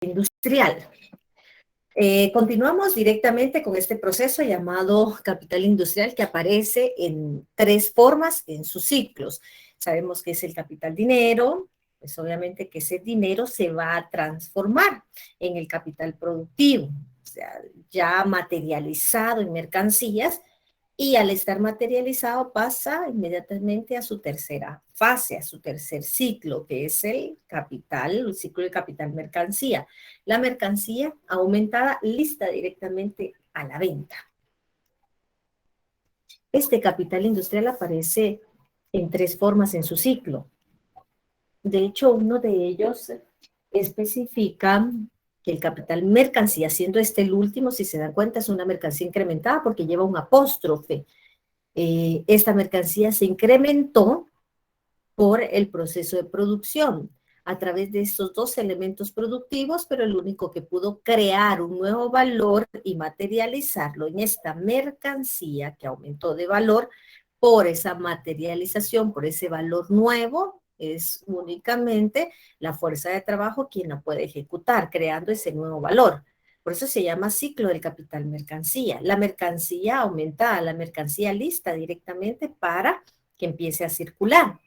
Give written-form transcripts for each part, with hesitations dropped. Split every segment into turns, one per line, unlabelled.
industrial. Continuamos directamente con este proceso llamado capital industrial que aparece en tres formas en sus ciclos. Sabemos que es el capital dinero, pues obviamente que ese dinero se va a transformar en el capital productivo, o sea, ya materializado en mercancías, y al estar materializado pasa inmediatamente a su tercera fase, a su tercer ciclo, que es el ciclo de capital mercancía. La mercancía aumentada lista directamente a la venta. Este capital industrial aparece en tres formas en su ciclo. De hecho, uno de ellos especifica que el capital mercancía, siendo este el último, si se dan cuenta, es una mercancía incrementada porque lleva un apóstrofe. Esta mercancía se incrementó por el proceso de producción a través de estos dos elementos productivos, pero el único que pudo crear un nuevo valor y materializarlo en esta mercancía que aumentó de valor por esa materialización, por ese valor nuevo, es únicamente la fuerza de trabajo quien la puede ejecutar, creando ese nuevo valor. Por eso se llama ciclo del capital mercancía. La mercancía aumentada, la mercancía lista directamente para que empiece a circular.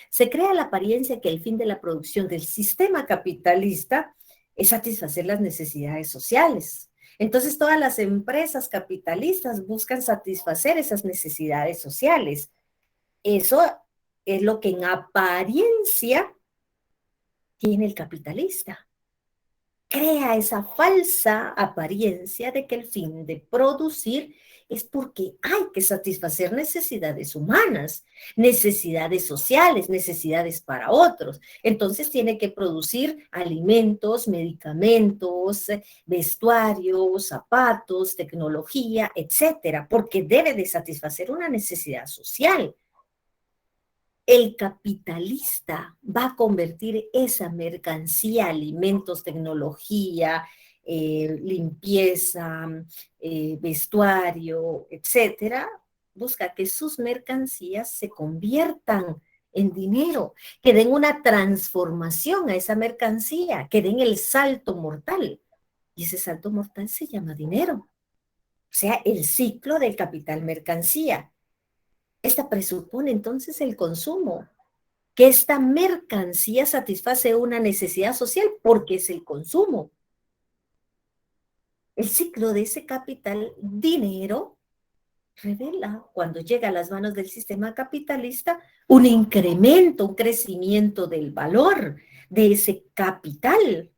Se crea la apariencia que el fin de la producción del sistema capitalista es satisfacer las necesidades sociales. Entonces, todas las empresas capitalistas buscan satisfacer esas necesidades sociales. Eso es lo que en apariencia tiene el capitalista. Crea esa falsa apariencia de que el fin de producir es porque hay que satisfacer necesidades humanas, necesidades sociales, necesidades para otros. Entonces tiene que producir alimentos, medicamentos, vestuarios, zapatos, tecnología, etcétera, porque debe de satisfacer una necesidad social. El capitalista va a convertir esa mercancía, alimentos, tecnología, limpieza, vestuario, etcétera, busca que sus mercancías se conviertan en dinero, que den una transformación a esa mercancía, que den el salto mortal. Y ese salto mortal se llama dinero. O sea, el ciclo del capital mercancía. Esta presupone entonces el consumo, que esta mercancía satisface una necesidad social porque es el consumo. El ciclo de ese capital dinero revela, cuando llega a las manos del sistema capitalista, un incremento, un crecimiento del valor de ese capital.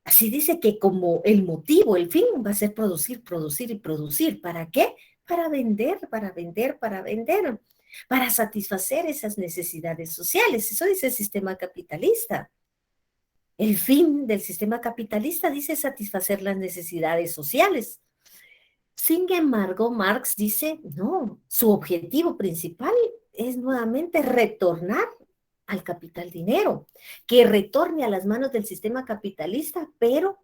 Así dice que como el motivo, el fin va a ser producir, producir y producir. ¿Para qué? Para vender, para vender, para vender, para satisfacer esas necesidades sociales. Eso dice el sistema capitalista. El fin del sistema capitalista dice satisfacer las necesidades sociales. Sin embargo, Marx dice, no, su objetivo principal es nuevamente retornar al capital dinero, que retorne a las manos del sistema capitalista, pero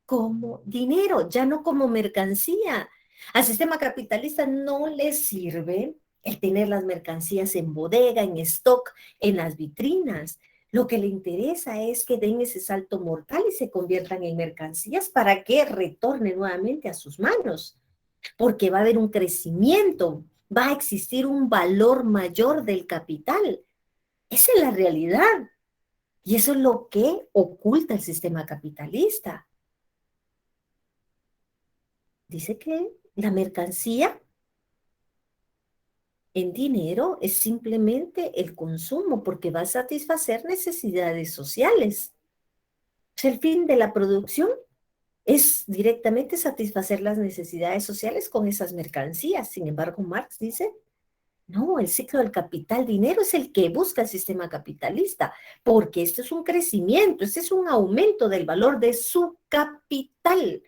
como dinero, ya no como mercancía. Al sistema capitalista no le sirve el tener las mercancías en bodega, en stock, en las vitrinas. Lo que le interesa es que den ese salto mortal y se conviertan en mercancías para que retorne nuevamente a sus manos, porque va a haber un crecimiento, va a existir un valor mayor del capital. Esa es la realidad. Y eso es lo que oculta el sistema capitalista. Dice que la mercancía en dinero es simplemente el consumo porque va a satisfacer necesidades sociales. El fin de la producción es directamente satisfacer las necesidades sociales con esas mercancías. Sin embargo, Marx dice, no, el ciclo del capital dinero es el que busca el sistema capitalista, porque este es un crecimiento, este es un aumento del valor de su capital.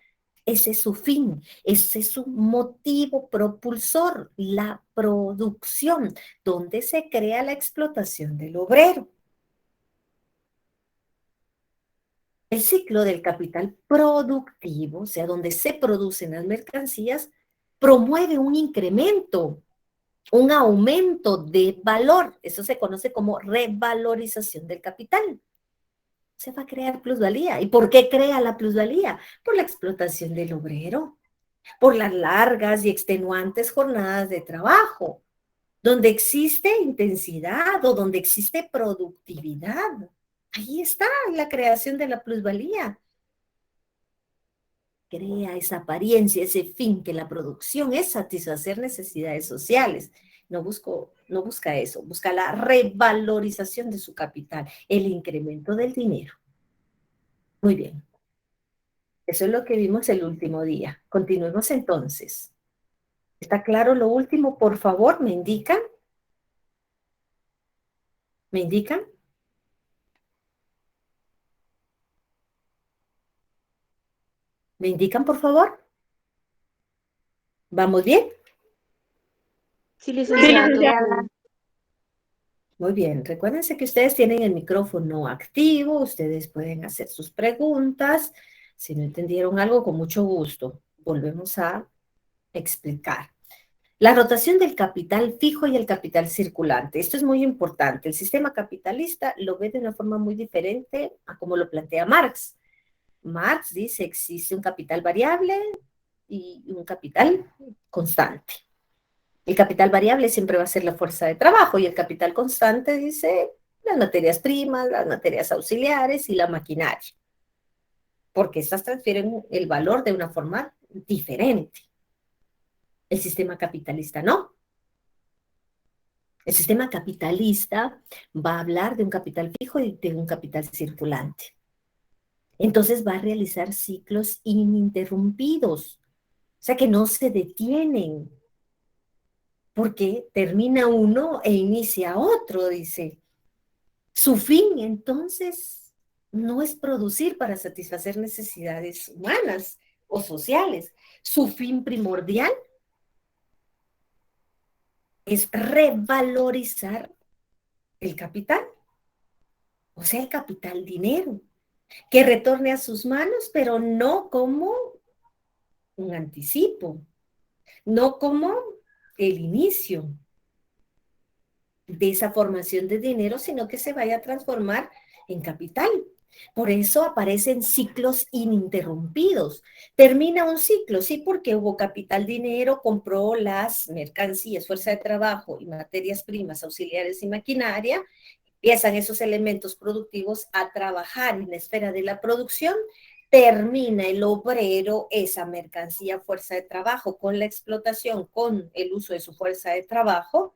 Ese es su fin, ese es su motivo propulsor, la producción, donde se crea la explotación del obrero. El ciclo del capital productivo, o sea, donde se producen las mercancías, promueve un incremento, un aumento de valor. Eso se conoce como revalorización del capital. se va a crear plusvalía. ¿Y por qué crea la plusvalía? Por la explotación del obrero, por las largas y extenuantes jornadas de trabajo, donde existe intensidad o donde existe productividad. Ahí está la creación de la plusvalía. Crea esa apariencia, ese fin, que la producción es satisfacer necesidades sociales. No busca eso, busca la revalorización de su capital, el incremento del dinero. Muy bien, eso es lo que vimos el último día. Continuemos entonces. ¿Está claro lo último? Por favor, ¿me indican? ¿Me indican? ¿Me indican, por favor? ¿Vamos bien?
Sí,
Sí,
licenciada, todo
licenciada.
bien.
Muy bien, recuérdense que ustedes tienen el micrófono activo, ustedes pueden hacer sus preguntas. Si no entendieron algo, con mucho gusto, volvemos a explicar. La rotación del capital fijo y el capital circulante. Esto es muy importante. El sistema capitalista lo ve de una forma muy diferente a como lo plantea Marx. Marx dice que existe un capital variable y un capital constante. El capital variable siempre va a ser la fuerza de trabajo y el capital constante dice las materias primas, las materias auxiliares y la maquinaria, porque estas transfieren el valor de una forma diferente. El sistema capitalista no. El sistema capitalista va a hablar de un capital fijo y de un capital circulante. Entonces va a realizar ciclos ininterrumpidos, o sea que no se detienen, porque termina uno e inicia otro, dice. Su fin, entonces, no es producir para satisfacer necesidades humanas o sociales. Su fin primordial es revalorizar el capital, o sea, el capital dinero, que retorne a sus manos, pero no como un anticipo, no como el inicio de esa formación de dinero, sino que se vaya a transformar en capital. Por eso aparecen ciclos ininterrumpidos. Termina un ciclo, sí, porque hubo capital dinero, compró las mercancías, fuerza de trabajo y materias primas, auxiliares y maquinaria, empiezan esos elementos productivos a trabajar en la esfera de la producción, termina el obrero esa mercancía, fuerza de trabajo, con la explotación, con el uso de su fuerza de trabajo,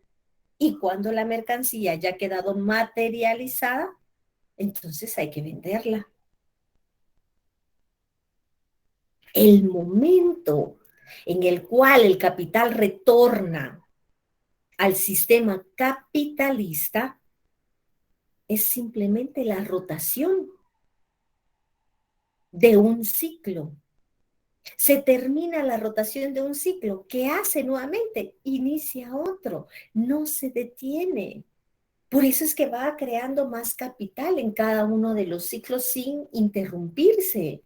y cuando la mercancía ya ha quedado materializada, entonces hay que venderla. El momento en el cual el capital retorna al sistema capitalista es simplemente la rotación de un ciclo. Se termina la rotación de un ciclo. ¿Qué hace nuevamente? Inicia otro. No se detiene. Por eso es que va creando más capital en cada uno de los ciclos sin interrumpirse.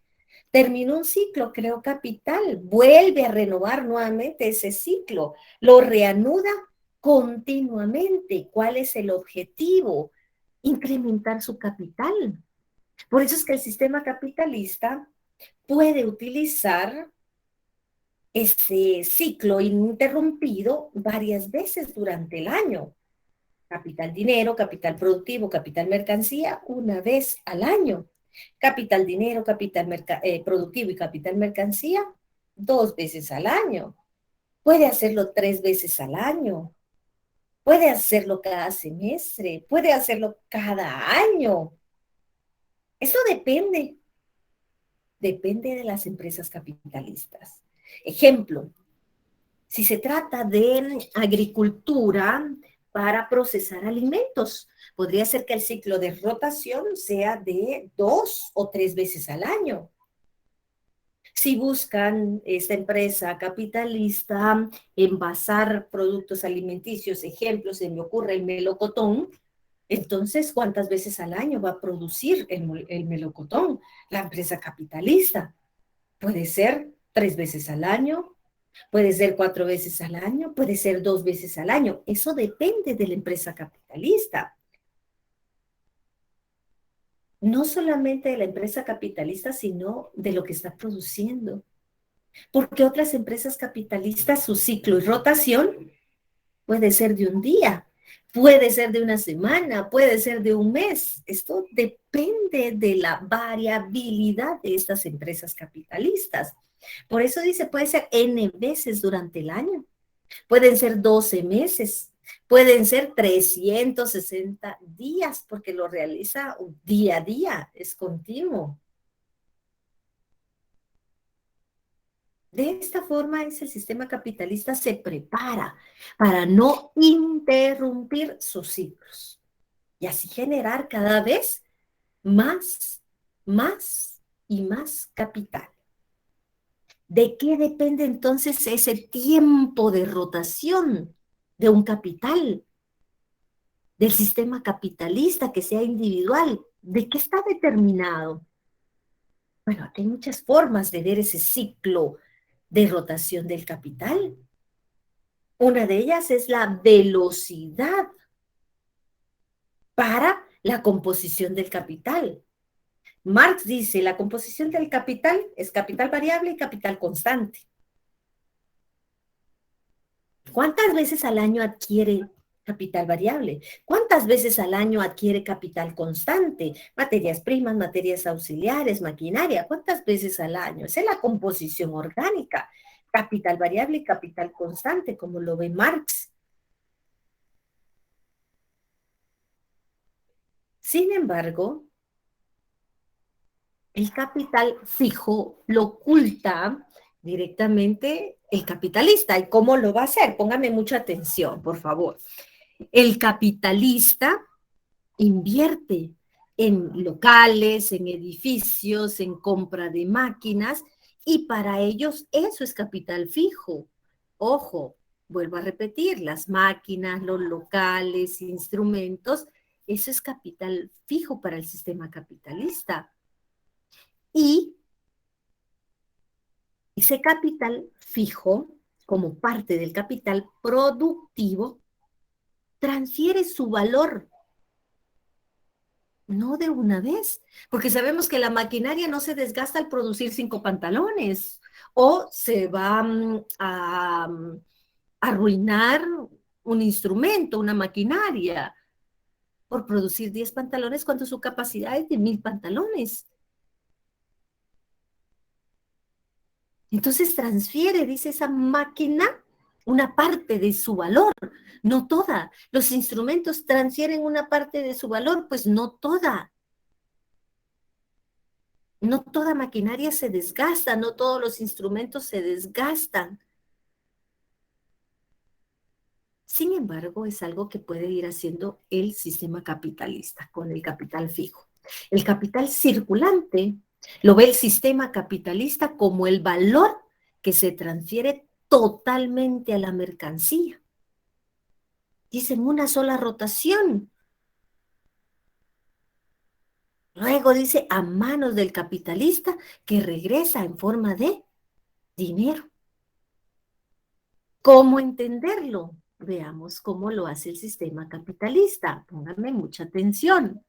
Terminó un ciclo, creó capital, vuelve a renovar nuevamente ese ciclo, lo reanuda continuamente. ¿Cuál es el objetivo? Incrementar su capital. Por eso es que el sistema capitalista puede utilizar ese ciclo ininterrumpido varias veces durante el año. Capital dinero, capital productivo, capital mercancía, una vez al año. Capital dinero, capital productivo y capital mercancía, 2 veces al año. Puede hacerlo 3 veces al año. Puede hacerlo cada semestre. Puede hacerlo cada año. Eso depende. Depende de las empresas capitalistas. Ejemplo, si se trata de agricultura para procesar alimentos, podría ser que el ciclo de rotación sea de 2 o 3 veces al año. Si buscan esta empresa capitalista envasar productos alimenticios, ejemplo, se me ocurre el melocotón, entonces, ¿cuántas veces al año va a producir el melocotón la empresa capitalista? Puede ser 3 veces al año, puede ser 4 veces al año, puede ser 2 veces al año. Eso depende de la empresa capitalista. no solamente de la empresa capitalista, sino de lo que está produciendo. Porque otras empresas capitalistas, su ciclo y rotación puede ser de un día, puede ser de una semana, puede ser de un mes. Esto depende de la variabilidad de estas empresas capitalistas. Por eso dice, puede ser N veces durante el año, pueden ser 12 meses, pueden ser 360 días, porque lo realiza día a día, es continuo. De esta forma es el sistema capitalista se prepara para no interrumpir sus ciclos y así generar cada vez más, más y más capital. ¿De qué depende entonces ese tiempo de rotación de un capital? Del sistema capitalista que sea individual. ¿De qué está determinado? Bueno, aquí hay muchas formas de ver ese ciclo de rotación del capital. Una de ellas es la velocidad para la composición del capital. Marx dice, la composición del capital es capital variable y capital constante. ¿Cuántas veces al año adquiere capital variable? ¿Cuántas veces al año adquiere capital constante? Materias primas, materias auxiliares, maquinaria. ¿Cuántas veces al año? Esa es la composición orgánica. Capital variable y capital constante, como lo ve Marx. Sin embargo, el capital fijo lo oculta directamente el capitalista. ¿Y cómo lo va a hacer? Póngame mucha atención, por favor. El capitalista invierte en locales, en edificios, en compra de máquinas, y para ellos eso es capital fijo. Ojo, vuelvo a repetir, las máquinas, los locales, instrumentos, eso es capital fijo para el sistema capitalista. Y ese capital fijo, como parte del capital productivo, transfiere su valor, no de una vez, porque sabemos que la maquinaria no se desgasta al producir 5 pantalones, o se va a arruinar un instrumento, una maquinaria, por producir 10 pantalones cuando su capacidad es de 1000 pantalones. Entonces transfiere, dice esa máquina, una parte de su valor, no toda. Los instrumentos transfieren una parte de su valor, pues no toda. No toda maquinaria se desgasta, no todos los instrumentos se desgastan. Sin embargo, es algo que puede ir haciendo el sistema capitalista con el capital fijo. El capital circulante lo ve el sistema capitalista como el valor que se transfiere totalmente a la mercancía. Dicen una sola rotación. Luego dice a manos del capitalista que regresa en forma de dinero. ¿Cómo entenderlo? Veamos cómo lo hace el sistema capitalista. Pónganme mucha atención.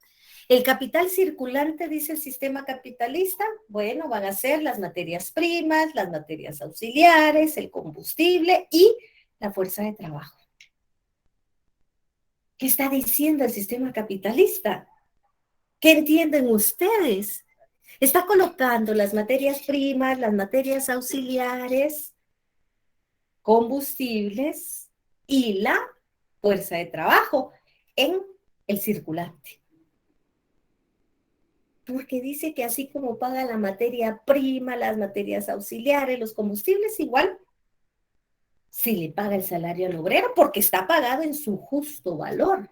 El capital circulante, dice el sistema capitalista, bueno, van a ser las materias primas, las materias auxiliares, el combustible y la fuerza de trabajo. ¿Qué está diciendo el sistema capitalista? ¿Qué entienden ustedes? Está colocando las materias primas, las materias auxiliares, combustibles y la fuerza de trabajo en el circulante. Porque dice que así como paga la materia prima, las materias auxiliares, los combustibles, igual se le paga el salario al obrero porque está pagado en su justo valor.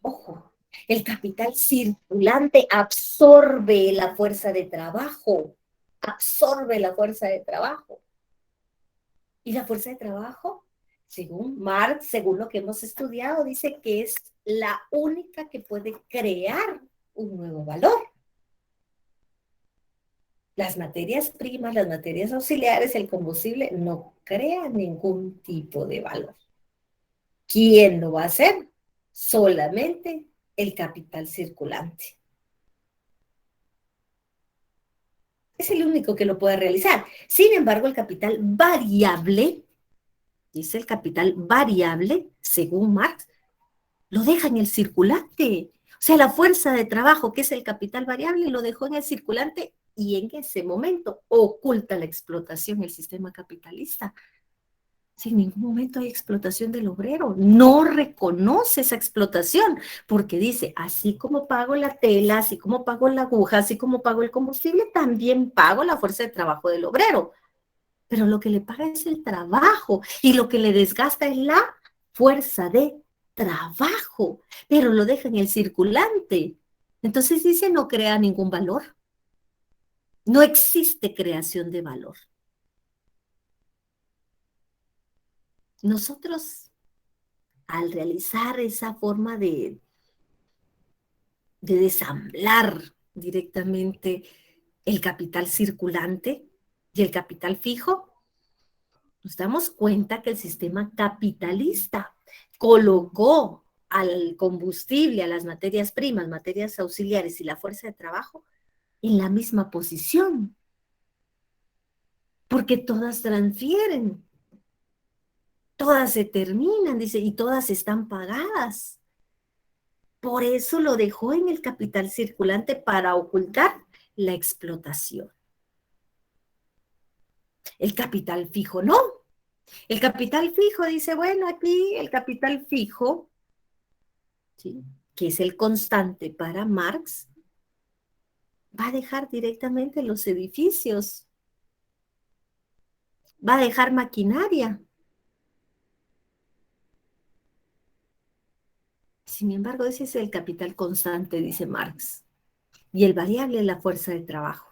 Ojo, el capital circulante absorbe la fuerza de trabajo, absorbe la fuerza de trabajo. Y la fuerza de trabajo, según Marx, según lo que hemos estudiado, dice que es la única que puede crear un nuevo valor. Las materias primas, las materias auxiliares, el combustible, no crean ningún tipo de valor. ¿Quién lo va a hacer? Solamente el capital circulante. Es el único que lo puede realizar. Sin embargo, el capital variable, dice el capital variable, según Marx, lo deja en el circulante. O sea, la fuerza de trabajo, que es el capital variable, lo dejó en el circulante y en ese momento oculta la explotación el sistema capitalista. Si en ningún momento hay explotación del obrero, no reconoce esa explotación, porque dice, así como pago la tela, así como pago la aguja, así como pago el combustible, también pago la fuerza de trabajo del obrero. Pero lo que le paga es el trabajo y lo que le desgasta es la fuerza de trabajo, pero lo deja en el circulante. Entonces dice, no crea ningún valor. No existe creación de valor. Nosotros, al realizar esa forma de desamblar directamente el capital circulante y el capital fijo, nos damos cuenta que el sistema capitalista colocó al combustible, a las materias primas, materias auxiliares y la fuerza de trabajo en la misma posición, porque todas transfieren, todas se terminan, dice, y todas están pagadas. Por eso lo dejó en el capital circulante para ocultar la explotación. El capital fijo no. El capital fijo dice, bueno, aquí el capital fijo, ¿sí?, que es el constante para Marx, va a dejar directamente los edificios, va a dejar maquinaria. Sin embargo, ese es el capital constante, dice Marx, y el variable es la fuerza de trabajo.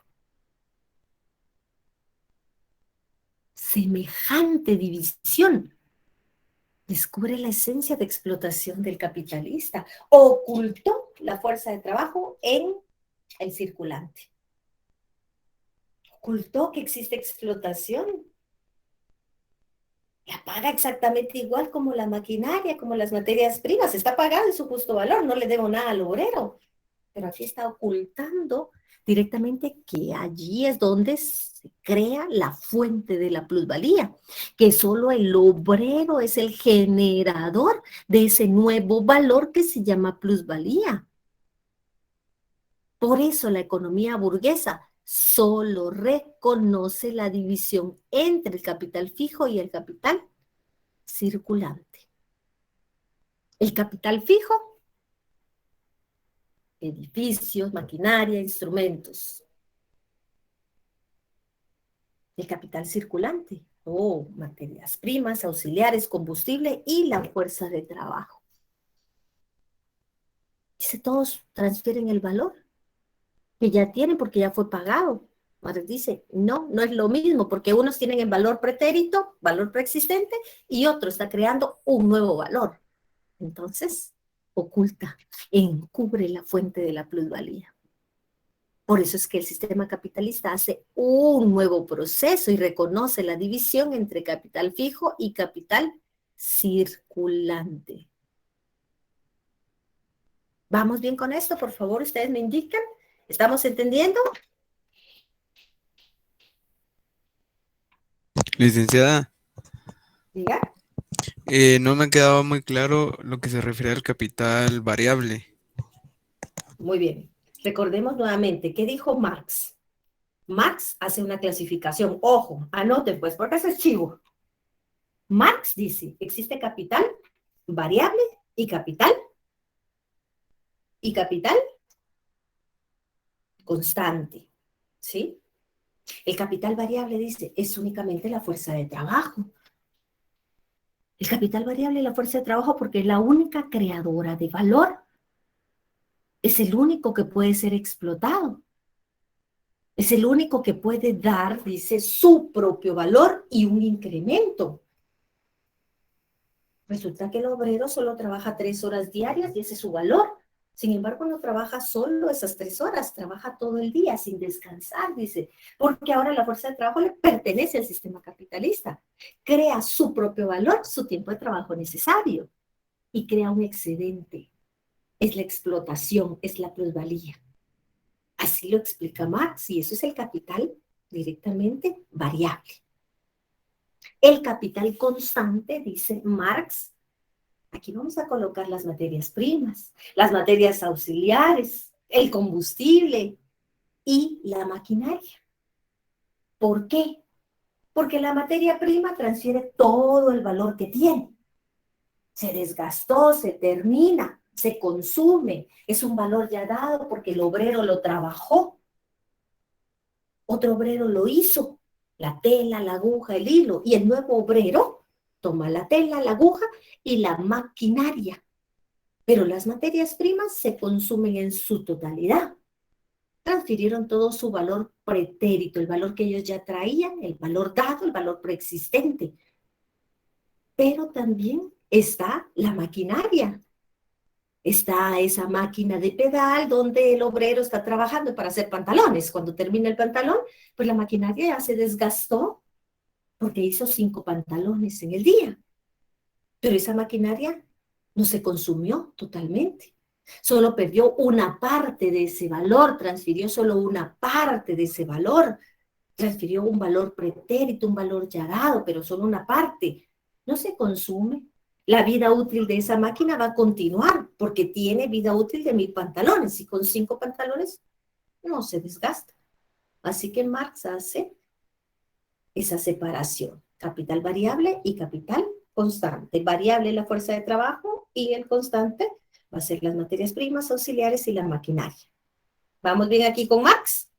Semejante división descubre la esencia de explotación del capitalista. Ocultó la fuerza de trabajo en el circulante. Ocultó que existe explotación. La paga exactamente igual como la maquinaria, como las materias primas. Está pagada en su justo valor, no le debo nada al obrero. Pero aquí está ocultando directamente que allí es donde se crea la fuente de la plusvalía, que solo el obrero es el generador de ese nuevo valor que se llama plusvalía. Por eso la economía burguesa solo reconoce la división entre el capital fijo y el capital circulante. El capital fijo, edificios, maquinaria, instrumentos. El capital circulante, materias primas, auxiliares, combustible y la fuerza de trabajo. Dice, todos transfieren el valor que ya tienen porque ya fue pagado. Ahora dice, no, no es lo mismo, porque unos tienen el valor pretérito, valor preexistente, y otro está creando un nuevo valor. Entonces, oculta, encubre la fuente de la plusvalía. Por eso es que el sistema capitalista hace un nuevo proceso y reconoce la división entre capital fijo y capital circulante. ¿Vamos bien con esto? Por favor, ustedes me indican. ¿Estamos entendiendo?
Licenciada,
Diga.
no me ha quedado muy claro lo que se refiere al capital variable.
Muy bien. Recordemos nuevamente, ¿qué dijo Marx? Marx hace una clasificación. Ojo, anoten pues, porque eso es chivo. Marx dice, existe capital variable y capital constante, ¿sí? El capital variable dice, es únicamente la fuerza de trabajo. El capital variable es la fuerza de trabajo porque es la única creadora de valor. Es el único que puede ser explotado. Es el único que puede dar, dice, su propio valor y un incremento. Resulta que el obrero solo trabaja 3 horas diarias y ese es su valor. Sin embargo, no trabaja solo esas 3 horas, trabaja todo el día sin descansar, dice, porque ahora la fuerza de trabajo le pertenece al sistema capitalista. Crea su propio valor, su tiempo de trabajo necesario y crea un excedente. es la explotación, es la plusvalía. Así lo explica Marx, y eso es el capital directamente variable. El capital constante, dice Marx, aquí vamos a colocar las materias primas, las materias auxiliares, el combustible y la maquinaria. ¿Por qué? Porque la materia prima transfiere todo el valor que tiene. Se desgastó, se termina, se consume. Es un valor ya dado porque el obrero lo trabajó. Otro obrero lo hizo. La tela, la aguja, el hilo. Y el nuevo obrero toma la tela, la aguja y la maquinaria. Pero las materias primas se consumen en su totalidad. Transfirieron todo su valor pretérito, el valor que ellos ya traían, el valor dado, el valor preexistente. Pero también está la maquinaria. Está esa máquina de pedal donde el obrero está trabajando para hacer pantalones. Cuando termina el pantalón, pues la maquinaria ya se desgastó porque hizo 5 pantalones en el día. Pero esa maquinaria no se consumió totalmente. Solo perdió una parte de ese valor, transfirió solo una parte de ese valor, transfirió un valor pretérito, un valor ya dado, pero solo una parte. No se consume. La vida útil de esa máquina va a continuar, porque tiene vida útil de 1000 pantalones, y con 5 pantalones no se desgasta. Así que Marx hace esa separación, capital variable y capital constante. Variable es la fuerza de trabajo y el constante va a ser las materias primas, auxiliares y la maquinaria. ¿Vamos bien aquí con Marx?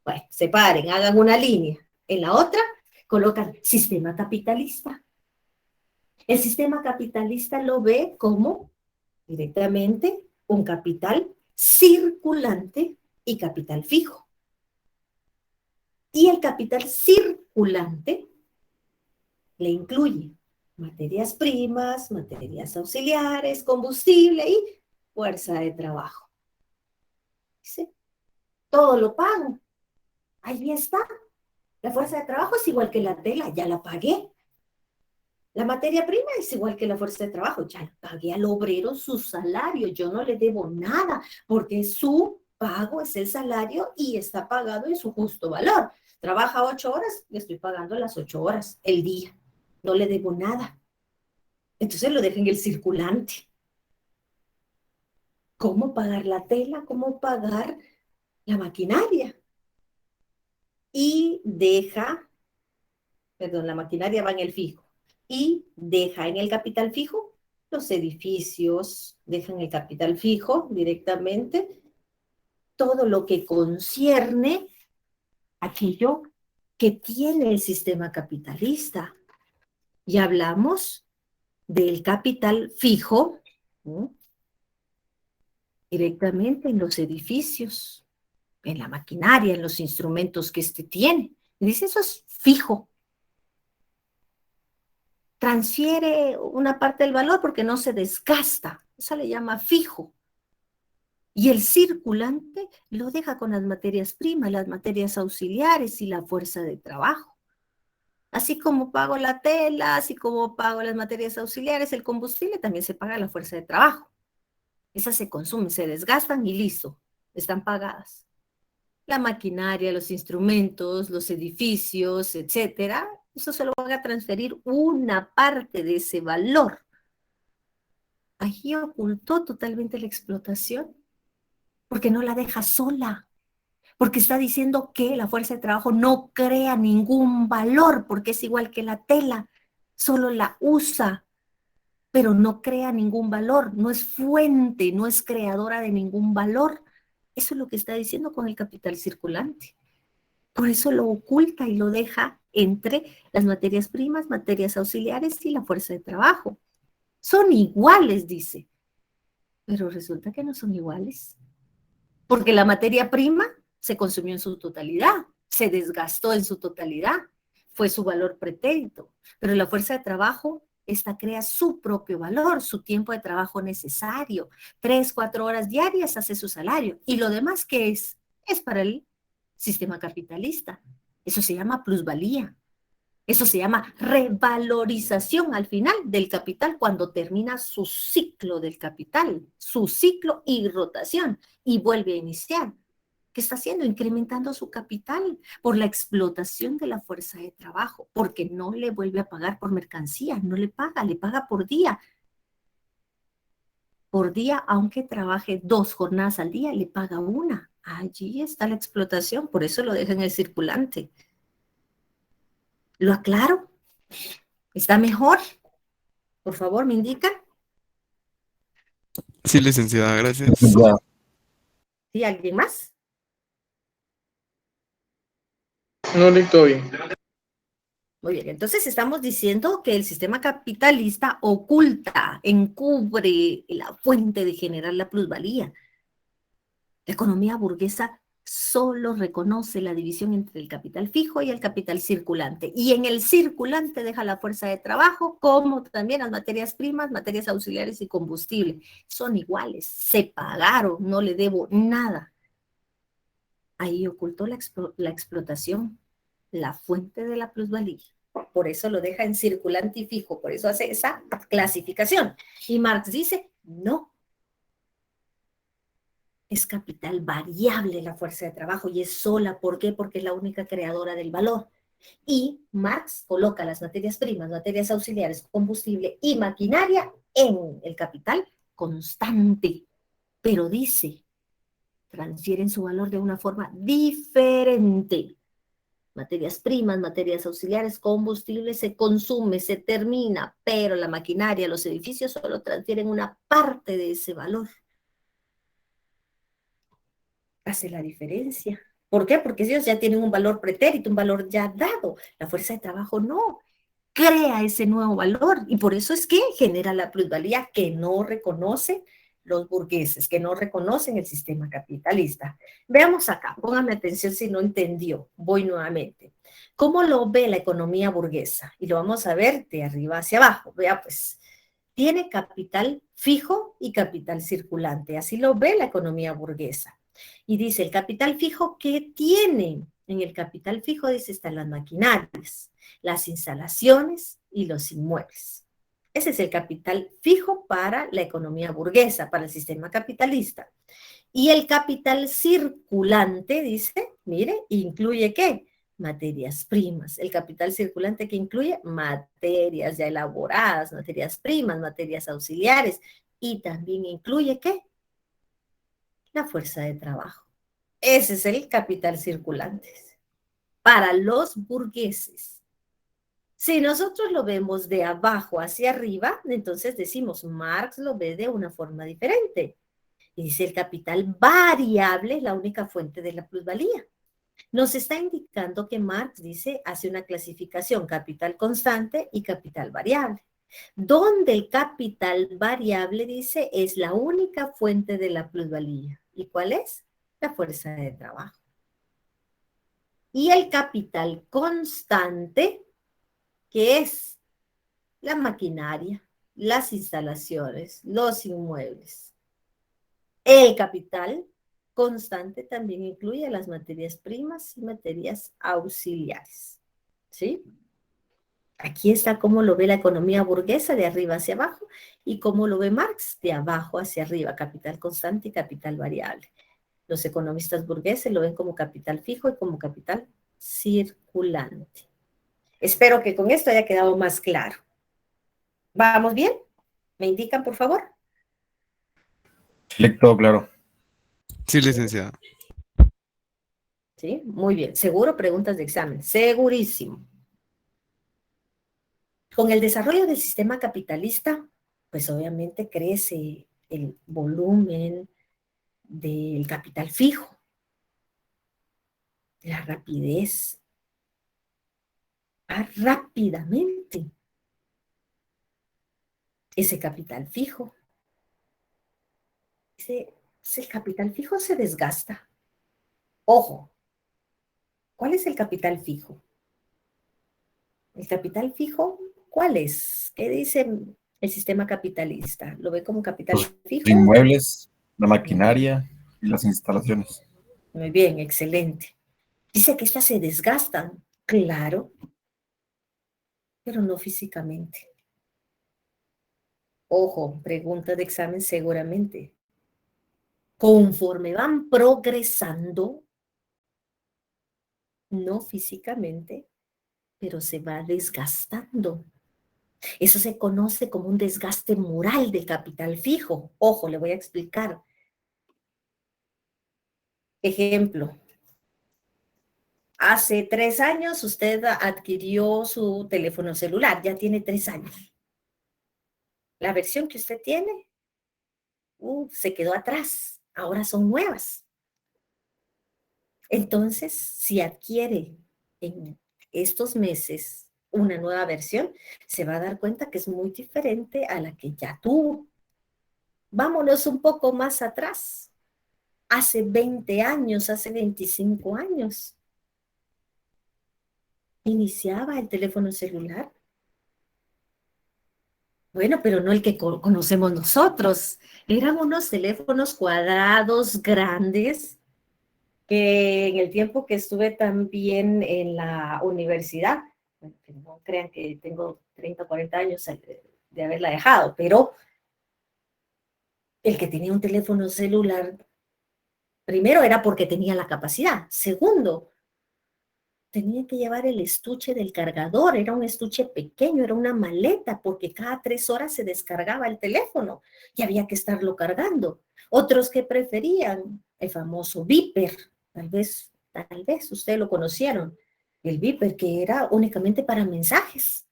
Bueno, separen, hagan una línea. En la otra colocan sistema capitalista. El sistema capitalista lo ve como directamente un capital circulante y capital fijo. Y el capital circulante le incluye materias primas, materias auxiliares, combustible y fuerza de trabajo. Dice, todo lo pago. Ahí está. La fuerza de trabajo es igual que la tela, ya la pagué. La materia prima es igual que la fuerza de trabajo, ya le pagué al obrero su salario, yo no le debo nada, porque su pago es el salario y está pagado en su justo valor. Trabaja 8 horas, le estoy pagando las 8 horas, el día. No le debo nada. Entonces lo dejo en el circulante. ¿Cómo pagar la tela? ¿Cómo pagar la maquinaria? Y deja, perdón, la maquinaria va en el fijo. Y deja en el capital fijo los edificios, deja en el capital fijo directamente todo lo que concierne aquello que tiene el sistema capitalista. Y hablamos del capital fijo, ¿no?, directamente en los edificios, en la maquinaria, en los instrumentos que éste tiene. Y dice, eso es fijo. Transfiere una parte del valor porque no se desgasta. Eso le llama fijo. Y el circulante lo deja con las materias primas, las materias auxiliares y la fuerza de trabajo. Así como pago la tela, así como pago las materias auxiliares, el combustible, también se paga la fuerza de trabajo. Esas se consumen, se desgastan y listo, están pagadas. La maquinaria, los instrumentos, los edificios, etcétera, eso se lo van a transferir una parte de ese valor. Allí ocultó totalmente la explotación, porque no la deja sola, porque está diciendo que la fuerza de trabajo no crea ningún valor, porque es igual que la tela, solo la usa, pero no crea ningún valor, no es fuente, no es creadora de ningún valor. Eso es lo que está diciendo con el capital circulante. Por eso lo oculta y lo deja entre las materias primas, materias auxiliares y la fuerza de trabajo. Son iguales, dice, pero resulta que no son iguales, porque la materia prima se consumió en su totalidad, se desgastó en su totalidad, fue su valor pretérito, pero la fuerza de trabajo, esta crea su propio valor, su tiempo de trabajo necesario, 3, 4 horas diarias hace su salario, y lo demás, ¿qué es? Es para el sistema capitalista. Eso se llama plusvalía. Eso se llama revalorización al final del capital cuando termina su ciclo del capital, su ciclo y rotación, y vuelve a iniciar. ¿Qué está haciendo? Incrementando su capital por la explotación de la fuerza de trabajo, porque no le vuelve a pagar por mercancía, no le paga por día. Por día, aunque trabaje 2 jornadas al día, le paga una. Allí está la explotación, por eso lo deja en el circulante. ¿Lo aclaro? ¿Está mejor? Por favor, ¿me indica?
Sí, licenciada, gracias.
Ya.
¿Sí? ¿Alguien más?
No le estoy.
Muy bien, entonces estamos diciendo que el sistema capitalista oculta, encubre la fuente de generar la plusvalía. La economía burguesa solo reconoce la división entre el capital fijo y el capital circulante. Y en el circulante deja la fuerza de trabajo, como también las materias primas, materias auxiliares y combustible. Son iguales, se pagaron, no le debo nada. Ahí ocultó la explotación, la fuente de la plusvalía. Por eso lo deja en circulante y fijo, por eso hace esa clasificación. Y Marx dice, no, es capital variable la fuerza de trabajo y es sola. ¿Por qué? Porque es la única creadora del valor. Y Marx coloca las materias primas, materias auxiliares, combustible y maquinaria en el capital constante. Pero dice, transfieren su valor de una forma diferente. Materias primas, materias auxiliares, combustible se consume, se termina, pero la maquinaria, los edificios solo transfieren una parte de ese valor. Hace la diferencia. ¿Por qué? Porque ellos ya tienen un valor pretérito, un valor ya dado. La fuerza de trabajo no. Crea ese nuevo valor y por eso es que genera la plusvalía que no reconoce los burgueses, que no reconocen el sistema capitalista. Veamos acá, póngame atención si no entendió. Voy nuevamente. ¿Cómo lo ve la economía burguesa? Y lo vamos a ver de arriba hacia abajo. Vea pues, tiene capital fijo y capital circulante. Así lo ve la economía burguesa. Y dice, el capital fijo, ¿qué tiene? En el capital fijo, dice, están las maquinarias, las instalaciones y los inmuebles. Ese es el capital fijo para la economía burguesa, para el sistema capitalista. Y el capital circulante, dice, mire, incluye ¿qué? Materias primas. El capital circulante que incluye materias ya elaboradas, materias primas, materias auxiliares, y también incluye ¿qué? La fuerza de trabajo. Ese es el capital circulante para los burgueses. Si nosotros lo vemos de abajo hacia arriba, entonces decimos, Marx lo ve de una forma diferente. Y dice, el capital variable es la única fuente de la plusvalía. Nos está indicando que Marx dice, hace una clasificación, capital constante y capital variable. Donde el capital variable, dice, es la única fuente de la plusvalía. ¿Y cuál es? La fuerza de trabajo. Y el capital constante, que es la maquinaria, las instalaciones, los inmuebles. El capital constante también incluye las materias primas y materias auxiliares. ¿Sí? Aquí está cómo lo ve la economía burguesa de arriba hacia abajo y cómo lo ve Marx de abajo hacia arriba, capital constante y capital variable. Los economistas burgueses lo ven como capital fijo y como capital circulante. Espero que con esto haya quedado más claro. ¿Vamos bien? ¿Me indican, por favor?
Sí, todo claro.
Sí, licenciada.
Sí, muy bien. Seguro preguntas de examen. Segurísimo. Con el desarrollo del sistema capitalista, pues obviamente crece el volumen del capital fijo, la rapidez, rápidamente ese capital fijo. Ese capital fijo se desgasta. Ojo, ¿cuál es el capital fijo? El capital fijo, ¿cuál es? ¿Qué dice el sistema capitalista? ¿Lo ve como capital
Los
fijo?
inmuebles, la maquinaria y las instalaciones.
Muy bien, excelente. Dice que estas se desgastan. Claro. pero no físicamente. Ojo, pregunta de examen seguramente. Conforme van progresando, no físicamente, pero se va desgastando. Eso se conoce como un desgaste moral del capital fijo. Ojo, le voy a explicar. Ejemplo, hace 3 años usted adquirió su teléfono celular, ya tiene 3 años. La versión que usted tiene se quedó atrás, ahora son nuevas. Entonces, si adquiere en estos meses una nueva versión, se va a dar cuenta que es muy diferente a la que ya tuvo. Vámonos un poco más atrás. Hace 20 años, hace 25 años, iniciaba el teléfono celular. Bueno, pero no el que conocemos nosotros. Eran unos teléfonos cuadrados, grandes, que en el tiempo que estuve también en la universidad, bueno, que no crean que tengo 30 o 40 años de haberla dejado, pero el que tenía un teléfono celular, primero era porque tenía la capacidad. Segundo, tenía que llevar el estuche del cargador, era un estuche pequeño, era una maleta, porque cada 3 horas se descargaba el teléfono y había que estarlo cargando. Otros que preferían el famoso Viper, tal vez ustedes lo conocieron, el Viper, que era únicamente para mensajes.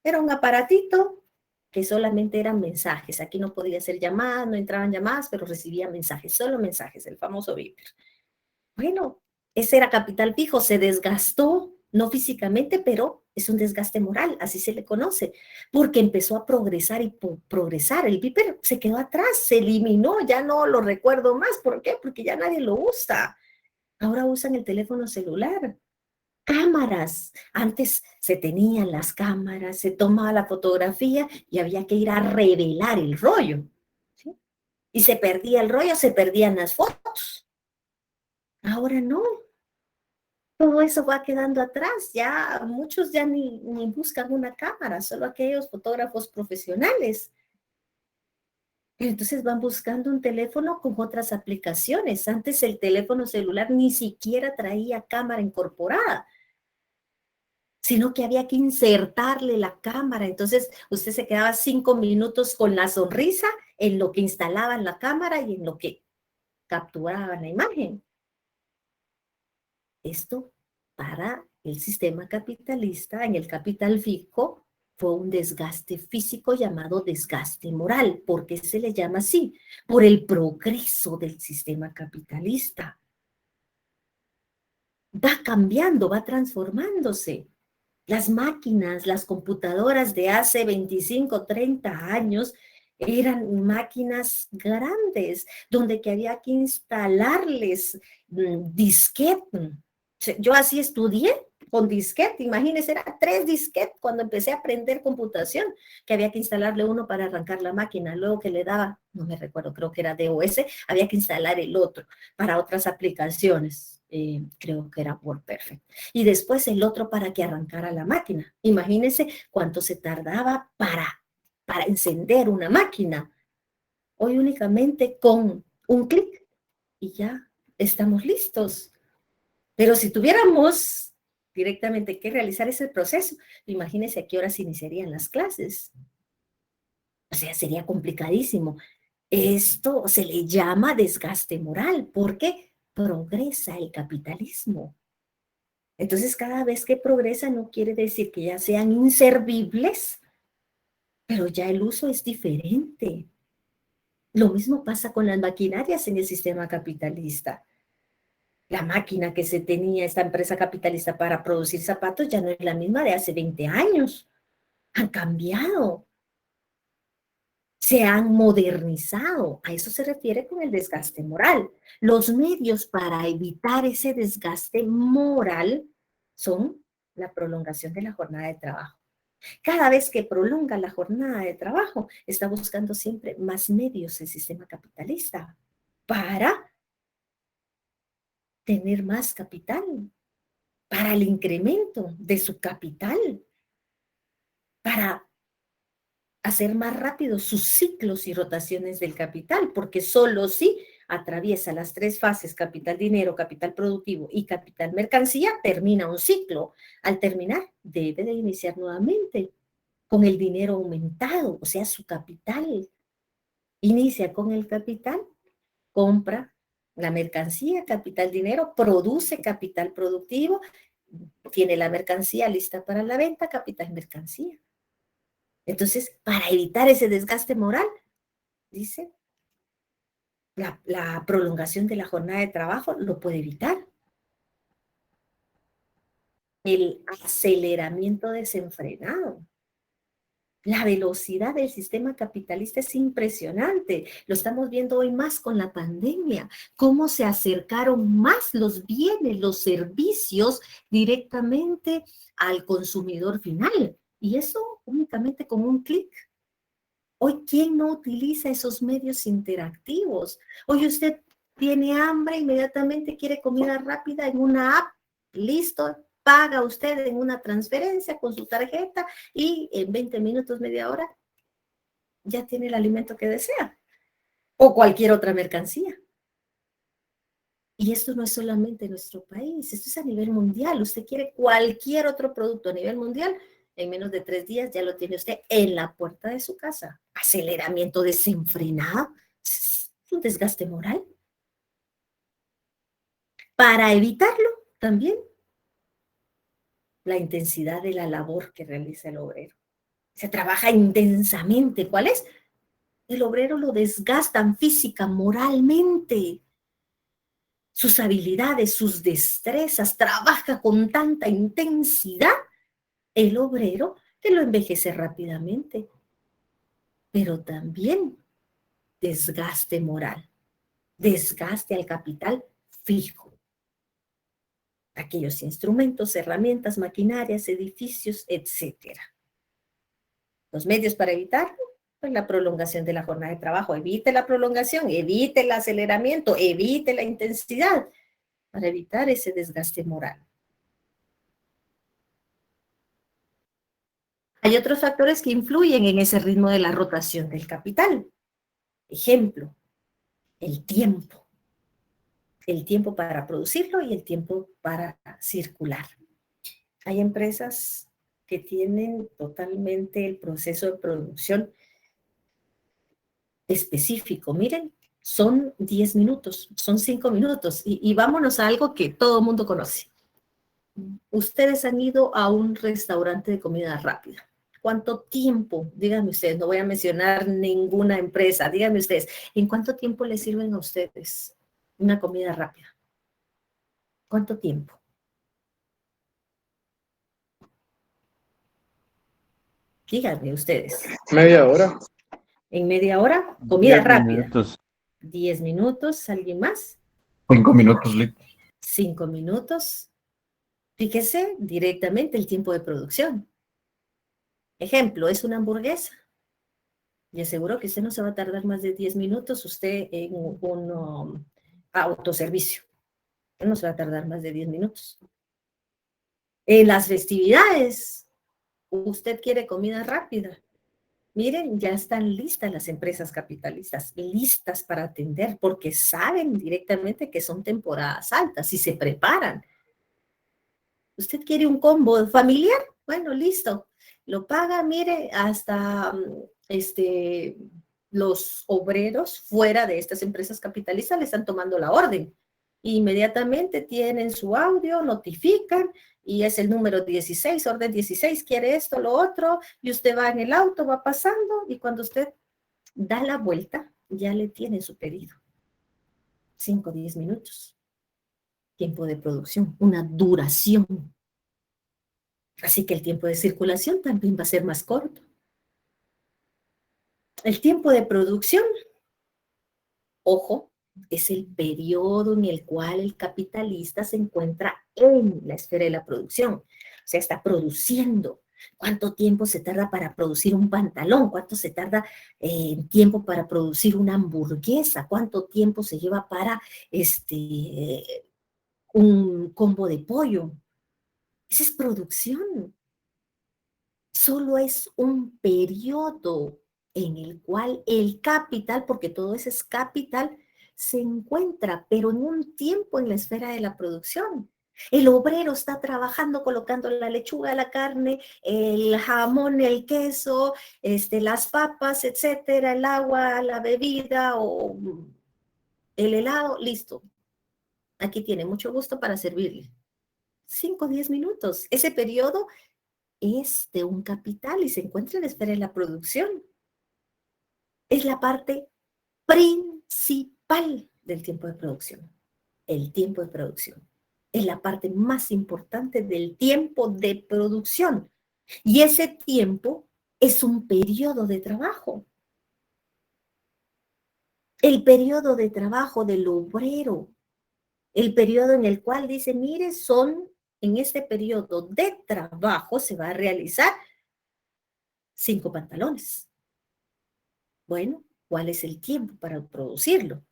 Era un aparatito que solamente eran mensajes. Aquí no podía hacer llamadas, no entraban llamadas, pero recibía mensajes, solo mensajes, el famoso Viper. Bueno, ese era capital fijo, se desgastó, no físicamente, pero es un desgaste moral, así se le conoce, porque empezó a progresar y progresar. El Viper se quedó atrás, se eliminó, ya no lo recuerdo más. ¿Por qué? Porque ya nadie lo usa. Ahora usan el teléfono celular. Cámaras. Antes se tenían las cámaras, se tomaba la fotografía y había que ir a revelar el rollo, ¿sí? Y se perdía el rollo, se perdían las fotos. Ahora no. Todo eso va quedando atrás, ya muchos ya ni buscan una cámara, solo aquellos fotógrafos profesionales. Entonces van buscando un teléfono con otras aplicaciones. Antes el teléfono celular ni siquiera traía cámara incorporada, sino que había que insertarle la cámara. Entonces usted se quedaba 5 minutos con la sonrisa en lo que instalaban la cámara y en lo que capturaban la imagen. Esto para el sistema capitalista, en el capital fijo, fue un desgaste físico llamado desgaste moral. ¿Por qué se le llama así? Por el progreso del sistema capitalista. Va cambiando, va transformándose. Las máquinas, las computadoras de hace 25, 30 años eran máquinas grandes, donde que había que instalarles disquete. Yo así estudié con disquete, imagínense, eran 3 disquetes cuando empecé a aprender computación, que había que instalarle uno para arrancar la máquina, luego que le daba, no me recuerdo, creo que era DOS, había que instalar el otro para otras aplicaciones, creo que era WordPerfect, y después el otro para que arrancara la máquina. Imagínense cuánto se tardaba para encender una máquina. Hoy únicamente con un clic y ya estamos listos. Pero si tuviéramos directamente que realizar ese proceso, imagínense a qué horas iniciarían las clases. O sea, sería complicadísimo. Esto se le llama desgaste moral porque progresa el capitalismo. Entonces, cada vez que progresa no quiere decir que ya sean inservibles, pero ya el uso es diferente. Lo mismo pasa con las maquinarias en el sistema capitalista. La máquina que se tenía esta empresa capitalista para producir zapatos ya no es la misma de hace 20 años. Han cambiado, se han modernizado. A eso se refiere con el desgaste moral. Los medios para evitar ese desgaste moral son la prolongación de la jornada de trabajo. Cada vez que prolonga la jornada de trabajo, está buscando siempre más medios el sistema capitalista para tener más capital, para el incremento de su capital. para hacer más rápido sus ciclos y rotaciones del capital, porque solo si atraviesa las tres fases, capital dinero, capital productivo y capital mercancía, termina un ciclo. Al terminar, debe de iniciar nuevamente con el dinero aumentado, o sea, su capital. Inicia con el capital, compra la mercancía, capital dinero, produce capital productivo, tiene la mercancía lista para la venta, capital mercancía. Entonces, para evitar ese desgaste moral, dice, la prolongación de la jornada de trabajo lo puede evitar. El aceleramiento desenfrenado. La velocidad del sistema capitalista es impresionante. Lo estamos viendo hoy más con la pandemia. Cómo se acercaron más los bienes, los servicios directamente al consumidor final. Y eso únicamente con un clic. Hoy, ¿quién no utiliza esos medios interactivos? Hoy usted tiene hambre, inmediatamente quiere comida rápida en una app. Listo, paga usted en una transferencia con su tarjeta y en 20 minutos, media hora, ya tiene el alimento que desea. O cualquier otra mercancía. Y esto no es solamente en nuestro país, esto es a nivel mundial. Usted quiere cualquier otro producto a nivel mundial, en menos de 3 días ya lo tiene usted en la puerta de su casa. Aceleramiento desenfrenado, es un desgaste moral. Para evitarlo, también, la intensidad de la labor que realiza el obrero. Se trabaja intensamente. ¿Cuál es? El obrero lo desgastan física, moralmente. Sus habilidades, sus destrezas, trabaja con tanta intensidad el obrero que lo envejece rápidamente. Pero también desgaste moral, desgaste al capital fijo. Aquellos instrumentos, herramientas, maquinarias, edificios, etc. Los medios para evitarlo, pues la prolongación de la jornada de trabajo. Evite la prolongación, evite el aceleramiento, evite la intensidad para evitar ese desgaste moral. Hay otros factores que influyen en ese ritmo de la rotación del capital. Ejemplo, el tiempo. El tiempo para producirlo y el tiempo para circular. Hay empresas que tienen totalmente el proceso de producción específico. Miren, son 10 minutos, son 5 minutos. Y vámonos a algo que todo el mundo conoce. Ustedes han ido a un restaurante de comida rápida. ¿Cuánto tiempo? Díganme ustedes, no voy a mencionar ninguna empresa. Díganme ustedes, ¿en cuánto tiempo les sirven a ustedes una comida rápida? ¿Cuánto tiempo? Díganme ustedes.
Media hora.
¿En media hora? Comida
10
rápida.
minutos.
10 minutos, ¿alguien más?
5 minutos, Lick.
5 minutos. Fíjese directamente el tiempo de producción. Ejemplo, es una hamburguesa. Y aseguro que usted no se va a tardar más de 10 minutos usted en un autoservicio. No se va a tardar más de 10 minutos. En las festividades, usted quiere comida rápida. Miren, ya están listas las empresas capitalistas, listas para atender, porque saben directamente que son temporadas altas y se preparan. ¿Usted quiere un combo familiar? Bueno, listo. Lo paga, mire, hasta los obreros fuera de estas empresas capitalistas le están tomando la orden. Inmediatamente tienen su audio, notifican, y es el número 16, orden 16, quiere esto, lo otro, y usted va en el auto, va pasando, y cuando usted da la vuelta, ya le tiene su pedido. 5 o 10 minutos. Tiempo de producción, una duración. Así que el tiempo de circulación también va a ser más corto. El tiempo de producción, ojo, es el periodo en el cual el capitalista se encuentra en la esfera de la producción. O sea, está produciendo. ¿Cuánto tiempo se tarda para producir un pantalón? ¿Cuánto se tarda en tiempo para producir una hamburguesa? ¿Cuánto tiempo se lleva para un combo de pollo? Esa es producción. solo es un periodo en el cual el capital, porque todo eso es capital, se encuentra, pero en un tiempo en la esfera de la producción. El obrero está trabajando, colocando la lechuga, la carne, el jamón, el queso, las papas, etcétera, el agua, la bebida o el helado, listo. Aquí tiene mucho gusto para servirle. 5 o 10 minutos. Ese periodo es de un capital y se encuentra en la esfera de la producción. Es la parte principal del tiempo de producción. El tiempo de producción es la parte más importante del tiempo de producción. Y ese tiempo es un periodo de trabajo. El periodo de trabajo del obrero. El periodo en el cual dice, mire, en este periodo de trabajo se va a realizar 5 pantalones. Bueno, ¿cuál es el tiempo para producirlo?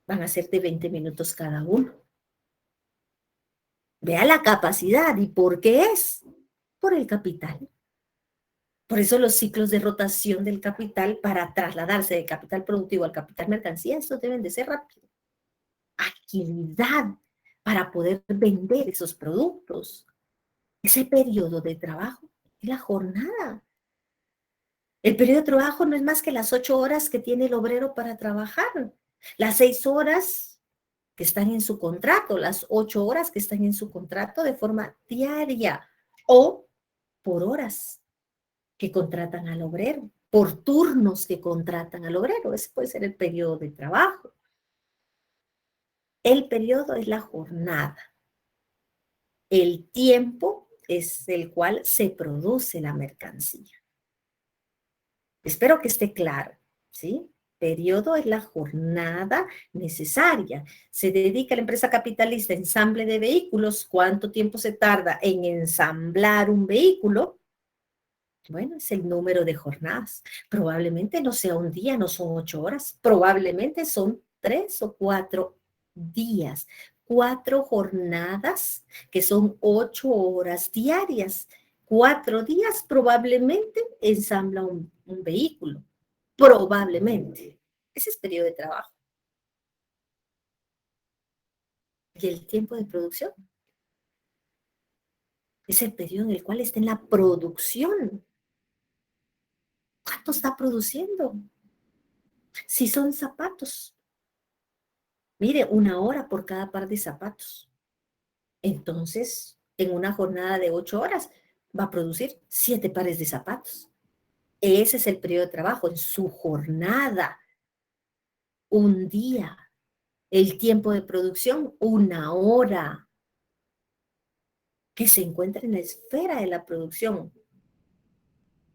Van a ser de 20 minutos cada uno. Vea la capacidad. ¿Y por qué es? Por el capital. Por eso los ciclos de rotación del capital para trasladarse del capital productivo al capital mercancía, estos deben de ser rápidos. Agilidad para poder vender esos productos. Ese periodo de trabajo es la jornada. El periodo de trabajo no es más que las 8 horas que tiene el obrero para trabajar. Las 6 horas que están en su contrato, las 8 horas que están en su contrato de forma diaria o por horas que contratan al obrero, por turnos que contratan al obrero. Ese puede ser el periodo de trabajo. El periodo es la jornada. El tiempo es el cual se produce la mercancía. Espero que esté claro, ¿sí? Periodo es la jornada necesaria. Se dedica la empresa capitalista a ensamble de vehículos. ¿Cuánto tiempo se tarda en ensamblar un vehículo? Bueno, es el número de jornadas. Probablemente no sea un día, no son 8 horas. Probablemente son 3 o 4 días. 4 jornadas que son 8 horas diarias. 4 días probablemente ensambla un vehículo. Probablemente. Ese es periodo de trabajo. Y el tiempo de producción es el periodo en el cual está en la producción. ¿Cuánto está produciendo? Si son zapatos, mire, 1 hora por cada par de zapatos. Entonces, en una jornada de 8 horas, va a producir 7 pares de zapatos. Ese es el periodo de trabajo, en su jornada. Un día. El tiempo de producción, 1 hora. Que se encuentra en la esfera de la producción.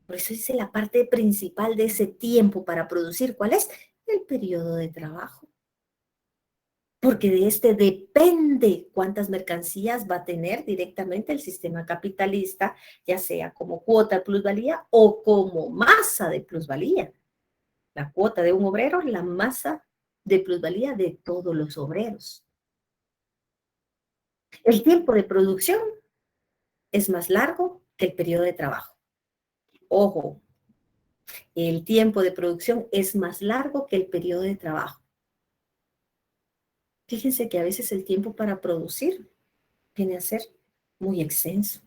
Por eso dice la parte principal de ese tiempo para producir. ¿Cuál es? El periodo de trabajo. Porque de este depende cuántas mercancías va a tener directamente el sistema capitalista, ya sea como cuota de plusvalía o como masa de plusvalía. La cuota de un obrero, la masa de plusvalía de todos los obreros. El tiempo de producción es más largo que el periodo de trabajo. Ojo, el tiempo de producción es más largo que el periodo de trabajo. Fíjense que a veces el tiempo para producir viene a ser muy extenso.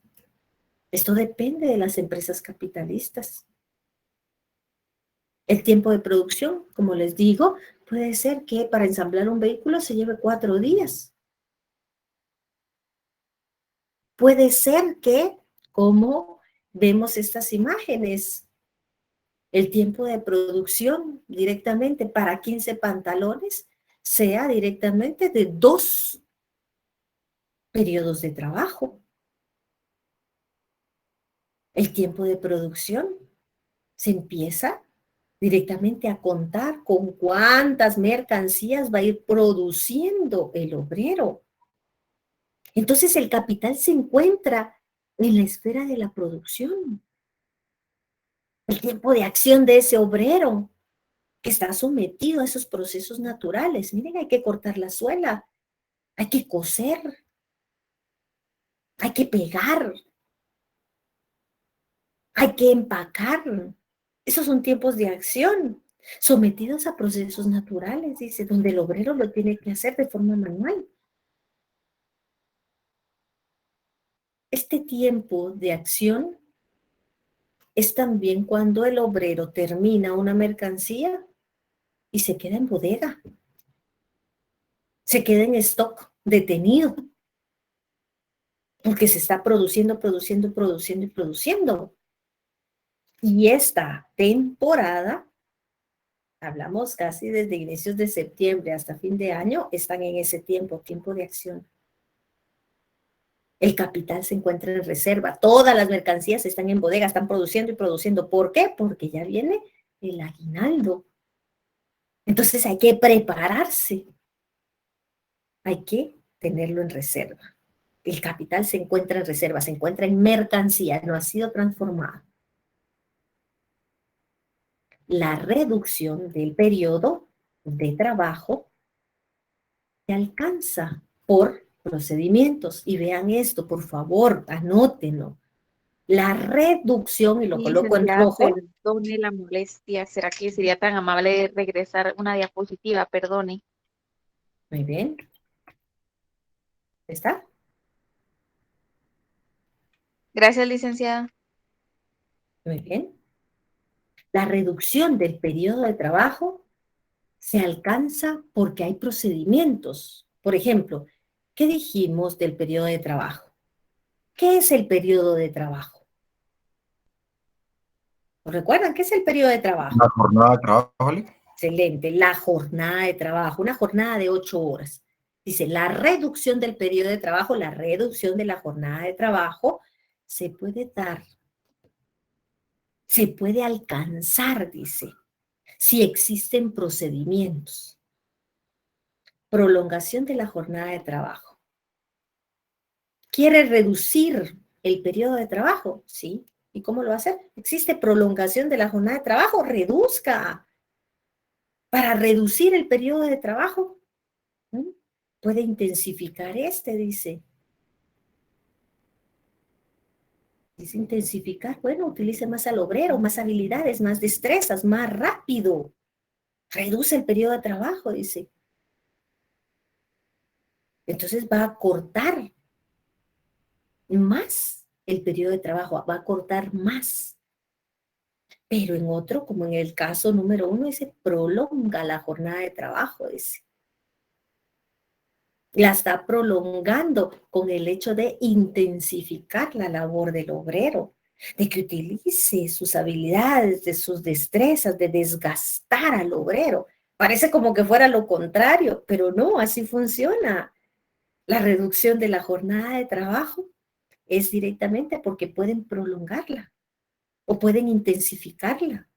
Esto depende de las empresas capitalistas. El tiempo de producción, como les digo, puede ser que para ensamblar un vehículo se lleve 4 días. Puede ser que, como vemos estas imágenes, el tiempo de producción directamente para 15 pantalones sea directamente de 2 periodos de trabajo. El tiempo de producción se empieza directamente a contar con cuántas mercancías va a ir produciendo el obrero. Entonces el capital se encuentra en la esfera de la producción. El tiempo de acción de ese obrero que está sometido a esos procesos naturales. Miren, hay que cortar la suela, hay que coser, hay que pegar, Hay que empacar. Esos son tiempos de acción, sometidos a procesos naturales, dice, donde el obrero lo tiene que hacer de forma manual. Este tiempo de acción es también cuando el obrero termina una mercancía y se queda en bodega, se queda en stock, detenido, porque se está produciendo, produciendo, produciendo y produciendo. Y esta temporada, hablamos casi desde inicios de septiembre hasta fin de año, están en ese tiempo de acción. El capital se encuentra en reserva, todas las mercancías están en bodega, están produciendo y produciendo. ¿Por qué? Porque ya viene el aguinaldo. Entonces hay que prepararse, hay que tenerlo en reserva. El capital se encuentra en reserva, se encuentra en mercancía, no ha sido transformado. La reducción del periodo de trabajo se alcanza por procedimientos. Y vean esto, por favor, anótenlo. La reducción, y lo coloco en
Licenciada,
rojo.
perdone la molestia. ¿Será que sería tan amable de regresar una diapositiva? Perdone.
Muy bien. ¿Está?
Gracias, licenciada.
Muy bien. La reducción del periodo de trabajo se alcanza porque hay procedimientos. Por ejemplo, ¿qué dijimos del periodo de trabajo? ¿Qué es el periodo de trabajo? ¿Recuerdan qué es el periodo de trabajo?
La jornada de trabajo, ¿vale?
Excelente, la jornada de trabajo, una jornada de 8 horas. Dice, la reducción del periodo de trabajo, la reducción de la jornada de trabajo se puede dar, se puede alcanzar, dice, si existen procedimientos. Prolongación de la jornada de trabajo. ¿Quiere reducir el periodo de trabajo? Sí. ¿Y cómo lo va a hacer? ¿Existe prolongación de la jornada de trabajo? Reduzca. Para reducir el periodo de trabajo, ¿no? Puede intensificar dice. Dice intensificar, bueno, utilice más al obrero, más habilidades, más destrezas, más rápido. Reduce el periodo de trabajo, dice. Entonces va a cortar más el periodo de trabajo, va a cortar más. Pero en otro, como en el caso número 1, dice prolonga la jornada de trabajo, dice. La está prolongando con el hecho de intensificar la labor del obrero, de que utilice sus habilidades, de sus destrezas, de desgastar al obrero. Parece como que fuera lo contrario, pero no, así funciona. La reducción de la jornada de trabajo es directamente porque pueden prolongarla o pueden intensificarla.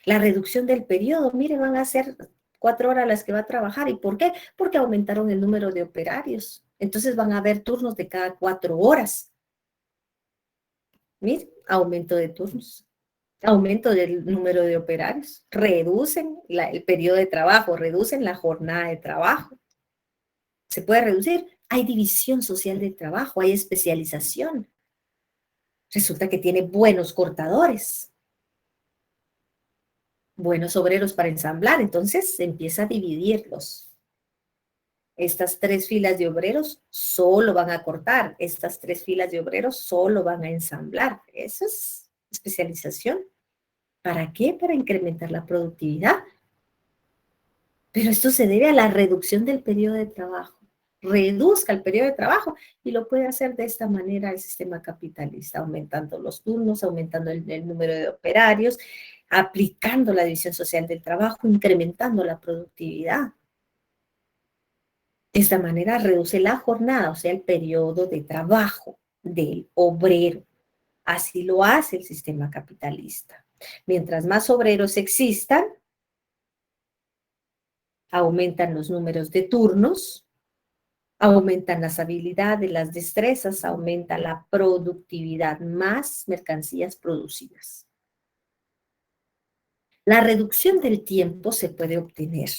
La reducción del periodo, mire, van a ser 4 horas las que va a trabajar. ¿Y por qué? Porque aumentaron el número de operarios. Entonces van a haber turnos de cada 4 horas. Mire, aumento de turnos, aumento del número de operarios. Reducen el periodo de trabajo, reducen la jornada de trabajo. ¿Se puede reducir? Hay división social del trabajo, hay especialización. Resulta que tiene buenos cortadores, buenos obreros para ensamblar, entonces se empieza a dividirlos. Estas 3 filas de obreros solo van a cortar, estas 3 filas de obreros solo van a ensamblar. Eso es especialización. ¿Para qué? Para incrementar la productividad. Pero esto se debe a la reducción del periodo de trabajo. Reduzca el periodo de trabajo y lo puede hacer de esta manera el sistema capitalista, aumentando los turnos, aumentando el número de operarios, aplicando la división social del trabajo, incrementando la productividad. De esta manera reduce la jornada, o sea, el periodo de trabajo del obrero. Así lo hace el sistema capitalista. Mientras más obreros existan, aumentan los números de turnos, aumentan las habilidades, las destrezas, aumenta la productividad, más mercancías producidas. La reducción del tiempo se puede obtener.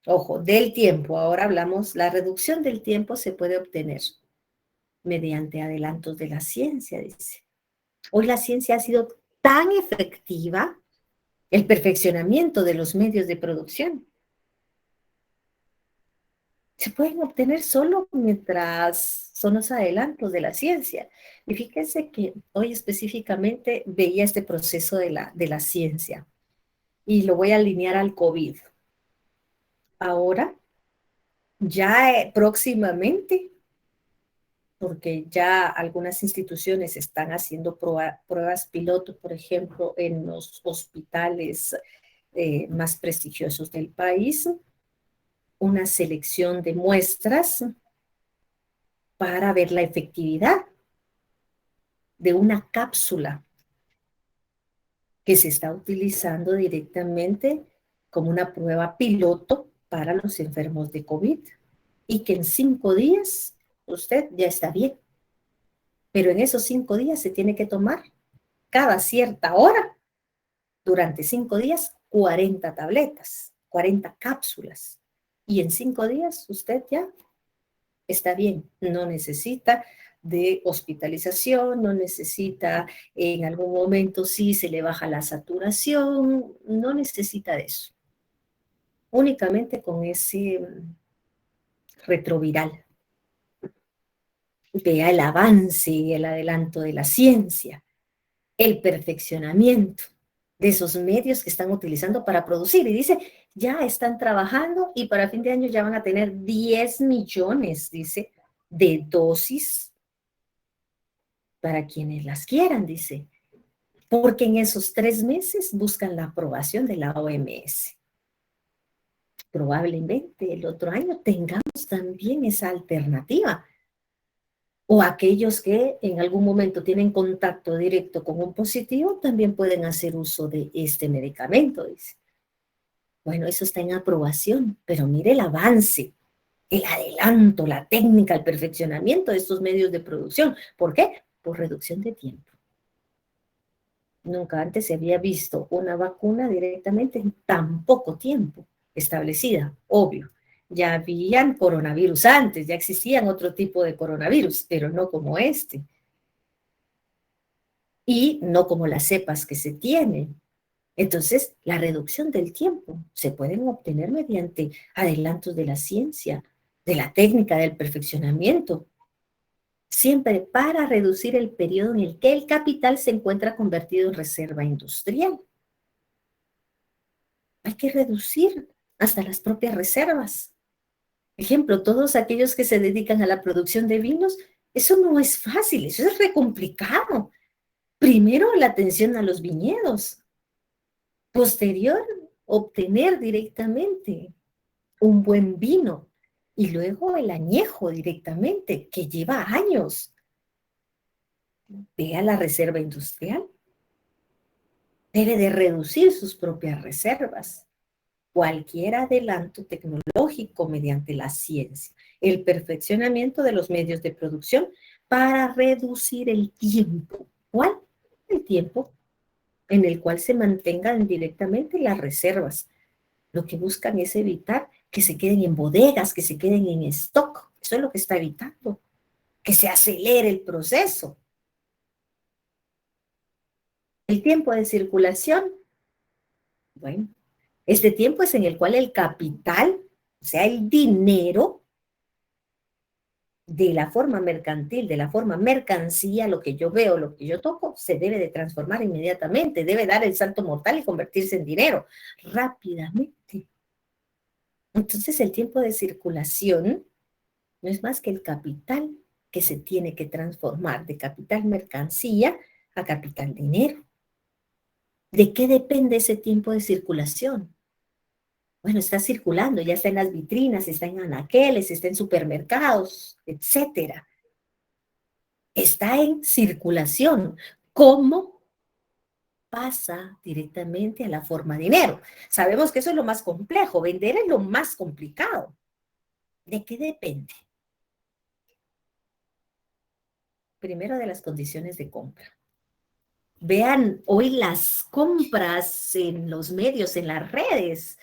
Ojo, del tiempo, ahora hablamos, la reducción del tiempo se puede obtener mediante adelantos de la ciencia, dice. Hoy la ciencia ha sido tan efectiva, el perfeccionamiento de los medios de producción se pueden obtener solo mientras son los adelantos de la ciencia. Y fíjense que hoy específicamente veía este proceso de la ciencia y lo voy a alinear al COVID. Ahora, ya próximamente, porque ya algunas instituciones están haciendo pruebas piloto, por ejemplo, en los hospitales más prestigiosos del país, una selección de muestras para ver la efectividad de una cápsula que se está utilizando directamente como una prueba piloto para los enfermos de COVID y que en 5 días usted ya está bien. Pero en esos 5 días se tiene que tomar cada cierta hora, durante 5 días, 40 tabletas, 40 cápsulas. Y en 5 días usted ya está bien, no necesita de hospitalización, no necesita en algún momento si se le baja la saturación, no necesita de eso. Únicamente con ese retroviral. Vea el avance y el adelanto de la ciencia, el perfeccionamiento de esos medios que están utilizando para producir. Y dice, ya están trabajando y para fin de año ya van a tener 10 millones, dice, de dosis para quienes las quieran, dice. Porque en esos 3 meses buscan la aprobación de la OMS. Probablemente el otro año tengamos también esa alternativa. O aquellos que en algún momento tienen contacto directo con un positivo también pueden hacer uso de este medicamento, dice. Bueno, eso está en aprobación, pero mire el avance, el adelanto, la técnica, el perfeccionamiento de estos medios de producción. ¿Por qué? Por reducción de tiempo. Nunca antes se había visto una vacuna directamente en tan poco tiempo establecida, obvio. Ya habían coronavirus antes, ya existían otro tipo de coronavirus, pero no como este. Y no como las cepas que se tienen. Entonces, la reducción del tiempo se pueden obtener mediante adelantos de la ciencia, de la técnica, del perfeccionamiento, siempre para reducir el periodo en el que el capital se encuentra convertido en reserva industrial. Hay que reducir hasta las propias reservas. Ejemplo, todos aquellos que se dedican a la producción de vinos, eso no es fácil, eso es re complicado. Primero, la atención a los viñedos. Posterior, obtener directamente un buen vino. Y luego el añejo directamente, que lleva años. Vea la reserva industrial. Debe de reducir sus propias reservas. Cualquier adelanto tecnológico mediante la ciencia, el perfeccionamiento de los medios de producción para reducir el tiempo. ¿Cuál? El tiempo en el cual se mantengan directamente las reservas. Lo que buscan es evitar que se queden en bodegas, que se queden en stock. Eso es lo que está evitando, que se acelere el proceso. El tiempo de circulación, bueno, este tiempo es en el cual el capital, o sea, el dinero, de la forma mercantil, de la forma mercancía, lo que yo veo, lo que yo toco, se debe de transformar inmediatamente, debe dar el salto mortal y convertirse en dinero rápidamente. Entonces el tiempo de circulación no es más que el capital que se tiene que transformar de capital mercancía a capital dinero. ¿De qué depende ese tiempo de circulación? Bueno, está circulando, ya está en las vitrinas, está en anaqueles, está en supermercados, etcétera. Está en circulación. ¿Cómo pasa directamente a la forma de dinero? Sabemos que eso es lo más complejo, vender es lo más complicado. ¿De qué depende? Primero de las condiciones de compra. Vean hoy las compras en los medios, en las redes,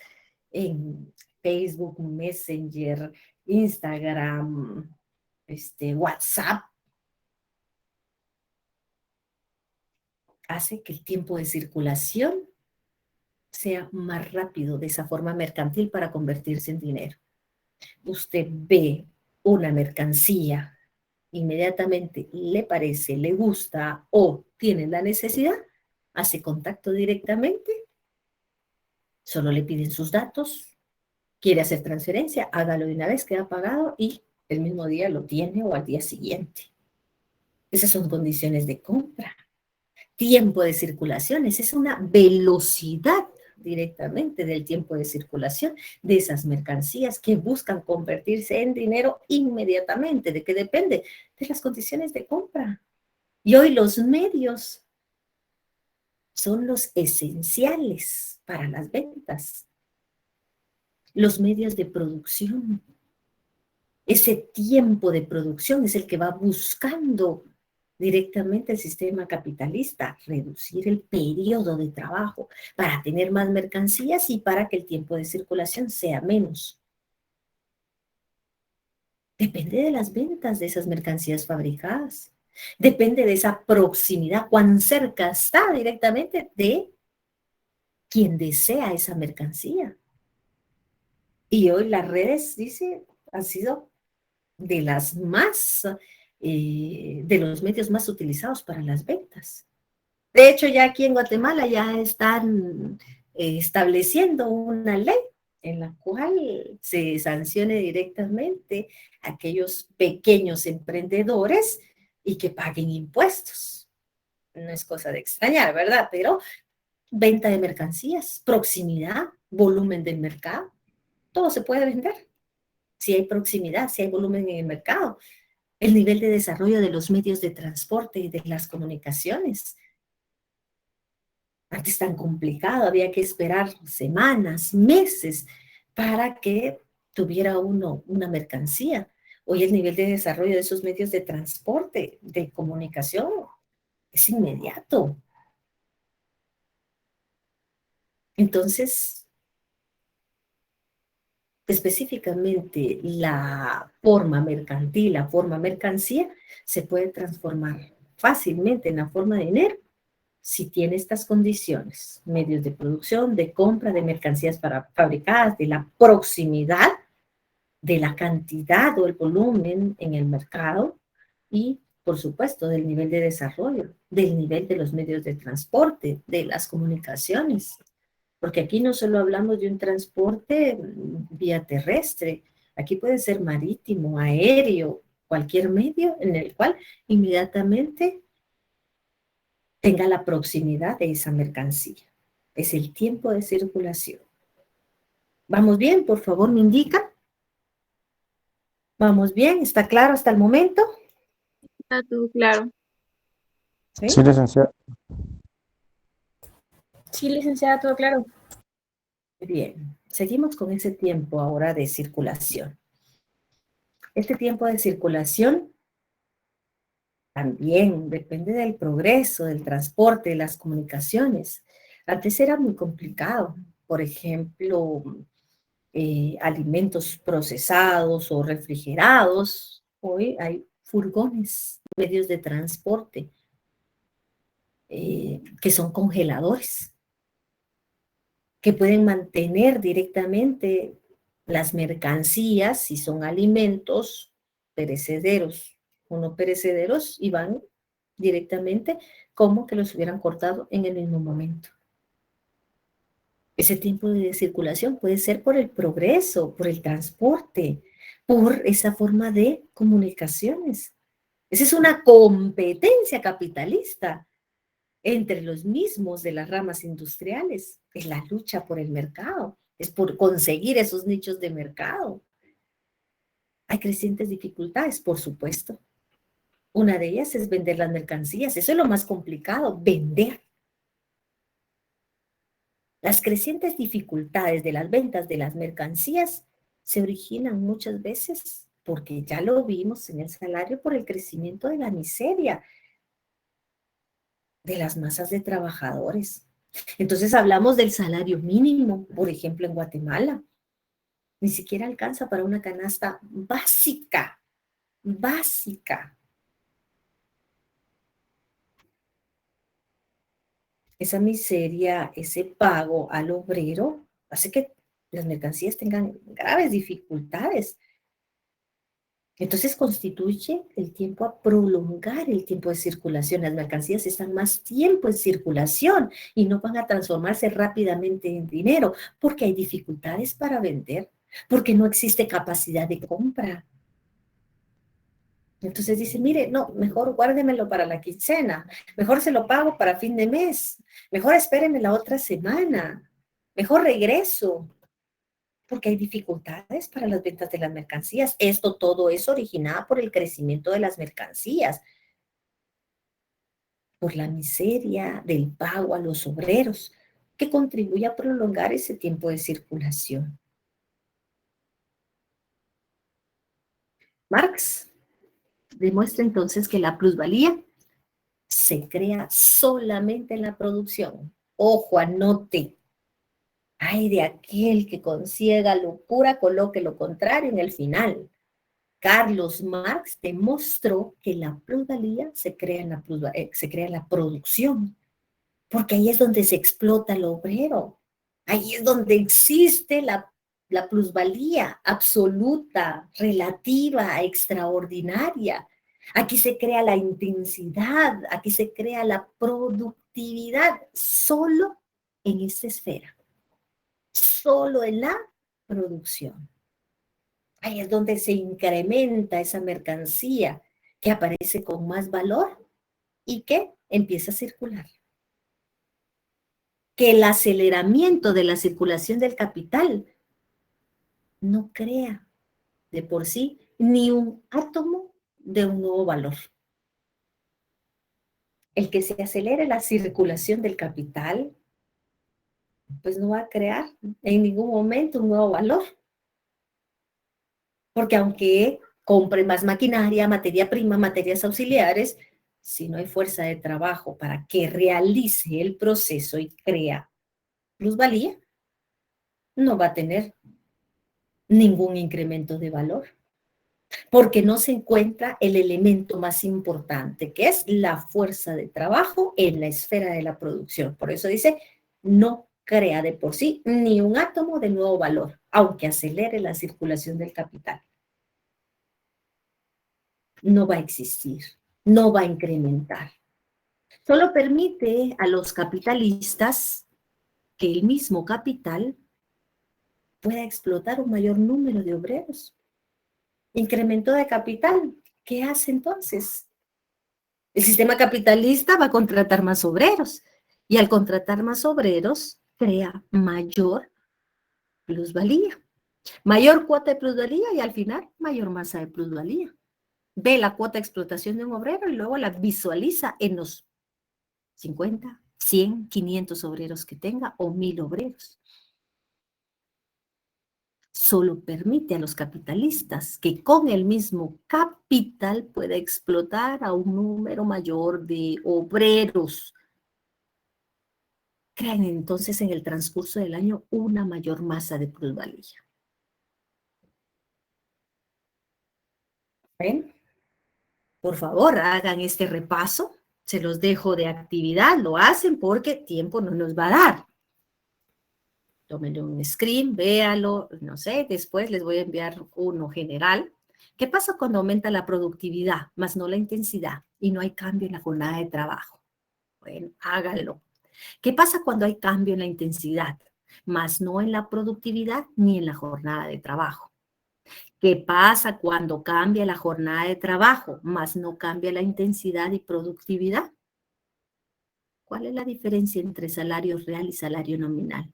en Facebook, Messenger, Instagram, WhatsApp. hace que el tiempo de circulación sea más rápido de esa forma mercantil para convertirse en dinero. Usted ve una mercancía, inmediatamente le parece, le gusta o tiene la necesidad, hace contacto directamente, solo le piden sus datos, quiere hacer transferencia, hágalo de una vez, queda pagado y el mismo día lo tiene o al día siguiente. Esas son condiciones de compra. Tiempo de circulación, esa es una velocidad directamente del tiempo de circulación de esas mercancías que buscan convertirse en dinero inmediatamente. ¿De qué depende? De las condiciones de compra. Y hoy los medios son los esenciales para las ventas. Los medios de producción. Ese tiempo de producción es el que va buscando directamente el sistema capitalista, reducir el periodo de trabajo para tener más mercancías y para que el tiempo de circulación sea menos. Depende de las ventas de esas mercancías fabricadas. Depende de esa proximidad, cuán cerca está directamente de quien desea esa mercancía. Y hoy las redes, dice, han sido de las más, de los medios más utilizados para las ventas. De hecho, ya aquí en Guatemala ya están estableciendo una ley en la cual se sancione directamente a aquellos pequeños emprendedores y que paguen impuestos. No es cosa de extrañar, ¿verdad? Pero venta de mercancías, proximidad, volumen del mercado, todo se puede vender. Si hay proximidad, si hay volumen en el mercado, el nivel de desarrollo de los medios de transporte y de las comunicaciones. Antes tan complicado, había que esperar semanas, meses para que tuviera uno una mercancía. Hoy el nivel de desarrollo de esos medios de transporte, de comunicación, es inmediato. Entonces, específicamente la forma mercantil, la forma mercancía, se puede transformar fácilmente en la forma de dinero si tiene estas condiciones: medios de producción, de compra de mercancías fabricadas, de la proximidad, de la cantidad o el volumen en el mercado y, por supuesto, del nivel de desarrollo, del nivel de los medios de transporte, de las comunicaciones. Porque aquí no solo hablamos de un transporte vía terrestre, aquí puede ser marítimo, aéreo, cualquier medio en el cual inmediatamente tenga la proximidad de esa mercancía. Es el tiempo de circulación. ¿Vamos bien? Por favor, me indica. ¿Vamos bien? ¿Está claro hasta el momento?
Está todo claro.
¿Sí?
Sí, licenciado.
Sí, licenciada, todo claro. Bien, seguimos con ese tiempo ahora de circulación. Este tiempo de circulación también depende del progreso, del transporte, de las comunicaciones. Antes era muy complicado. Por ejemplo, alimentos procesados o refrigerados. Hoy hay furgones, medios de transporte, que son congeladores, que pueden mantener directamente las mercancías, si son alimentos perecederos o no perecederos, y van directamente como que los hubieran cortado en el mismo momento. Ese tiempo de circulación puede ser por el progreso, por el transporte, por esa forma de comunicaciones. Esa es una competencia capitalista entre los mismos de las ramas industriales. Es la lucha por el mercado, es por conseguir esos nichos de mercado. Hay crecientes dificultades, por supuesto. Una de ellas es vender las mercancías. Eso es lo más complicado, vender. Las crecientes dificultades de las ventas de las mercancías se originan muchas veces, porque ya lo vimos en el salario, por el crecimiento de la miseria de las masas de trabajadores. Entonces hablamos del salario mínimo, por ejemplo, en Guatemala. Ni siquiera alcanza para una canasta básica, básica. esa miseria, ese pago al obrero, hace que las mercancías tengan graves dificultades. Entonces constituye el tiempo a prolongar el tiempo de circulación. Las mercancías están más tiempo en circulación y no van a transformarse rápidamente en dinero porque hay dificultades para vender, porque no existe capacidad de compra. Entonces dice, mire, no, mejor guárdemelo para la quincena, mejor se lo pago para fin de mes, mejor espéreme la otra semana, mejor regreso, porque hay dificultades para las ventas de las mercancías. Esto todo es originado por el crecimiento de las mercancías, por la miseria del pago a los obreros, que contribuye a prolongar ese tiempo de circulación. Marx demuestra entonces que la plusvalía se crea solamente en la producción. Ojo, anote. Ay de aquel que con ciega locura coloque lo contrario en el final. Carlos Marx demostró que la plusvalía se crea en la producción, porque ahí es donde se explota el obrero. Ahí es donde existe la plusvalía absoluta, relativa, extraordinaria. Aquí se crea la intensidad, aquí se crea la productividad, solo en esta esfera, solo en la producción. Ahí es donde se incrementa esa mercancía que aparece con más valor y que empieza a circular. Que el aceleramiento de la circulación del capital no crea de por sí ni un átomo de un nuevo valor. El que se acelere la circulación del capital, pues no va a crear en ningún momento un nuevo valor. Porque aunque compre más maquinaria, materia prima, materias auxiliares, si no hay fuerza de trabajo para que realice el proceso y crea plusvalía, no va a tener ningún incremento de valor, porque no se encuentra el elemento más importante, que es la fuerza de trabajo en la esfera de la producción. Por eso dice, no crea de por sí ni un átomo de nuevo valor, aunque acelere la circulación del capital. No va a existir, no va a incrementar. Solo permite a los capitalistas que el mismo capital pueda explotar un mayor número de obreros. Incremento de capital, ¿qué hace entonces? El sistema capitalista va a contratar más obreros y al contratar más obreros crea mayor plusvalía, mayor cuota de plusvalía y al final mayor masa de plusvalía. Ve la cuota de explotación de un obrero y luego la visualiza en los 50, 100, 500 obreros que tenga o 1000 obreros. Solo permite a los capitalistas que con el mismo capital pueda explotar a un número mayor de obreros. Crean entonces en el transcurso del año una mayor masa de plusvalía. ¿Ven? Por favor, hagan este repaso. Se los dejo de actividad, lo hacen porque tiempo no nos va a dar. Tómenle un screen, véalo, no sé, después les voy a enviar uno general. ¿Qué pasa cuando aumenta la productividad, más no la intensidad, y no hay cambio en la jornada de trabajo? Bueno, háganlo. ¿Qué pasa cuando hay cambio en la intensidad, más no en la productividad ni en la jornada de trabajo? ¿Qué pasa cuando cambia la jornada de trabajo, más no cambia la intensidad y productividad? ¿Cuál es la diferencia entre salario real y salario nominal?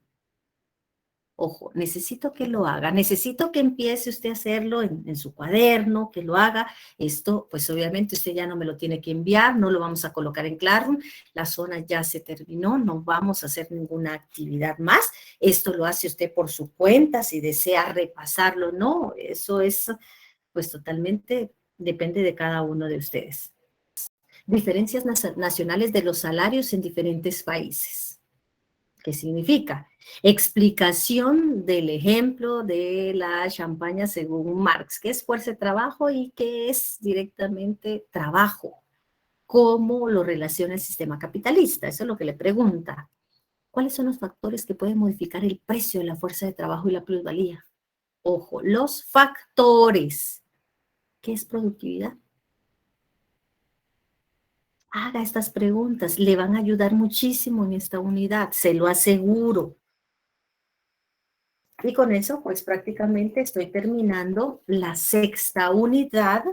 Ojo, necesito que lo haga, necesito que empiece usted a hacerlo en su cuaderno, que lo haga. Esto, pues obviamente usted ya no me lo tiene que enviar, no lo vamos a colocar en Classroom, la zona ya se terminó, no vamos a hacer ninguna actividad más. Esto lo hace usted por su cuenta, si desea repasarlo, no, eso es, pues totalmente depende de cada uno de ustedes. Diferencias nacionales de los salarios en diferentes países. ¿Qué significa? Explicación del ejemplo de la champaña según Marx, qué es fuerza de trabajo y qué es directamente trabajo. cómo lo relaciona el sistema capitalista. Eso es lo que le pregunta. ¿Cuáles son los factores que pueden modificar el precio de la fuerza de trabajo y la plusvalía? Ojo, los factores. ¿Qué es productividad? Haga estas preguntas, le van a ayudar muchísimo en esta unidad, se lo aseguro. Y con eso, pues prácticamente estoy terminando la 6ª unidad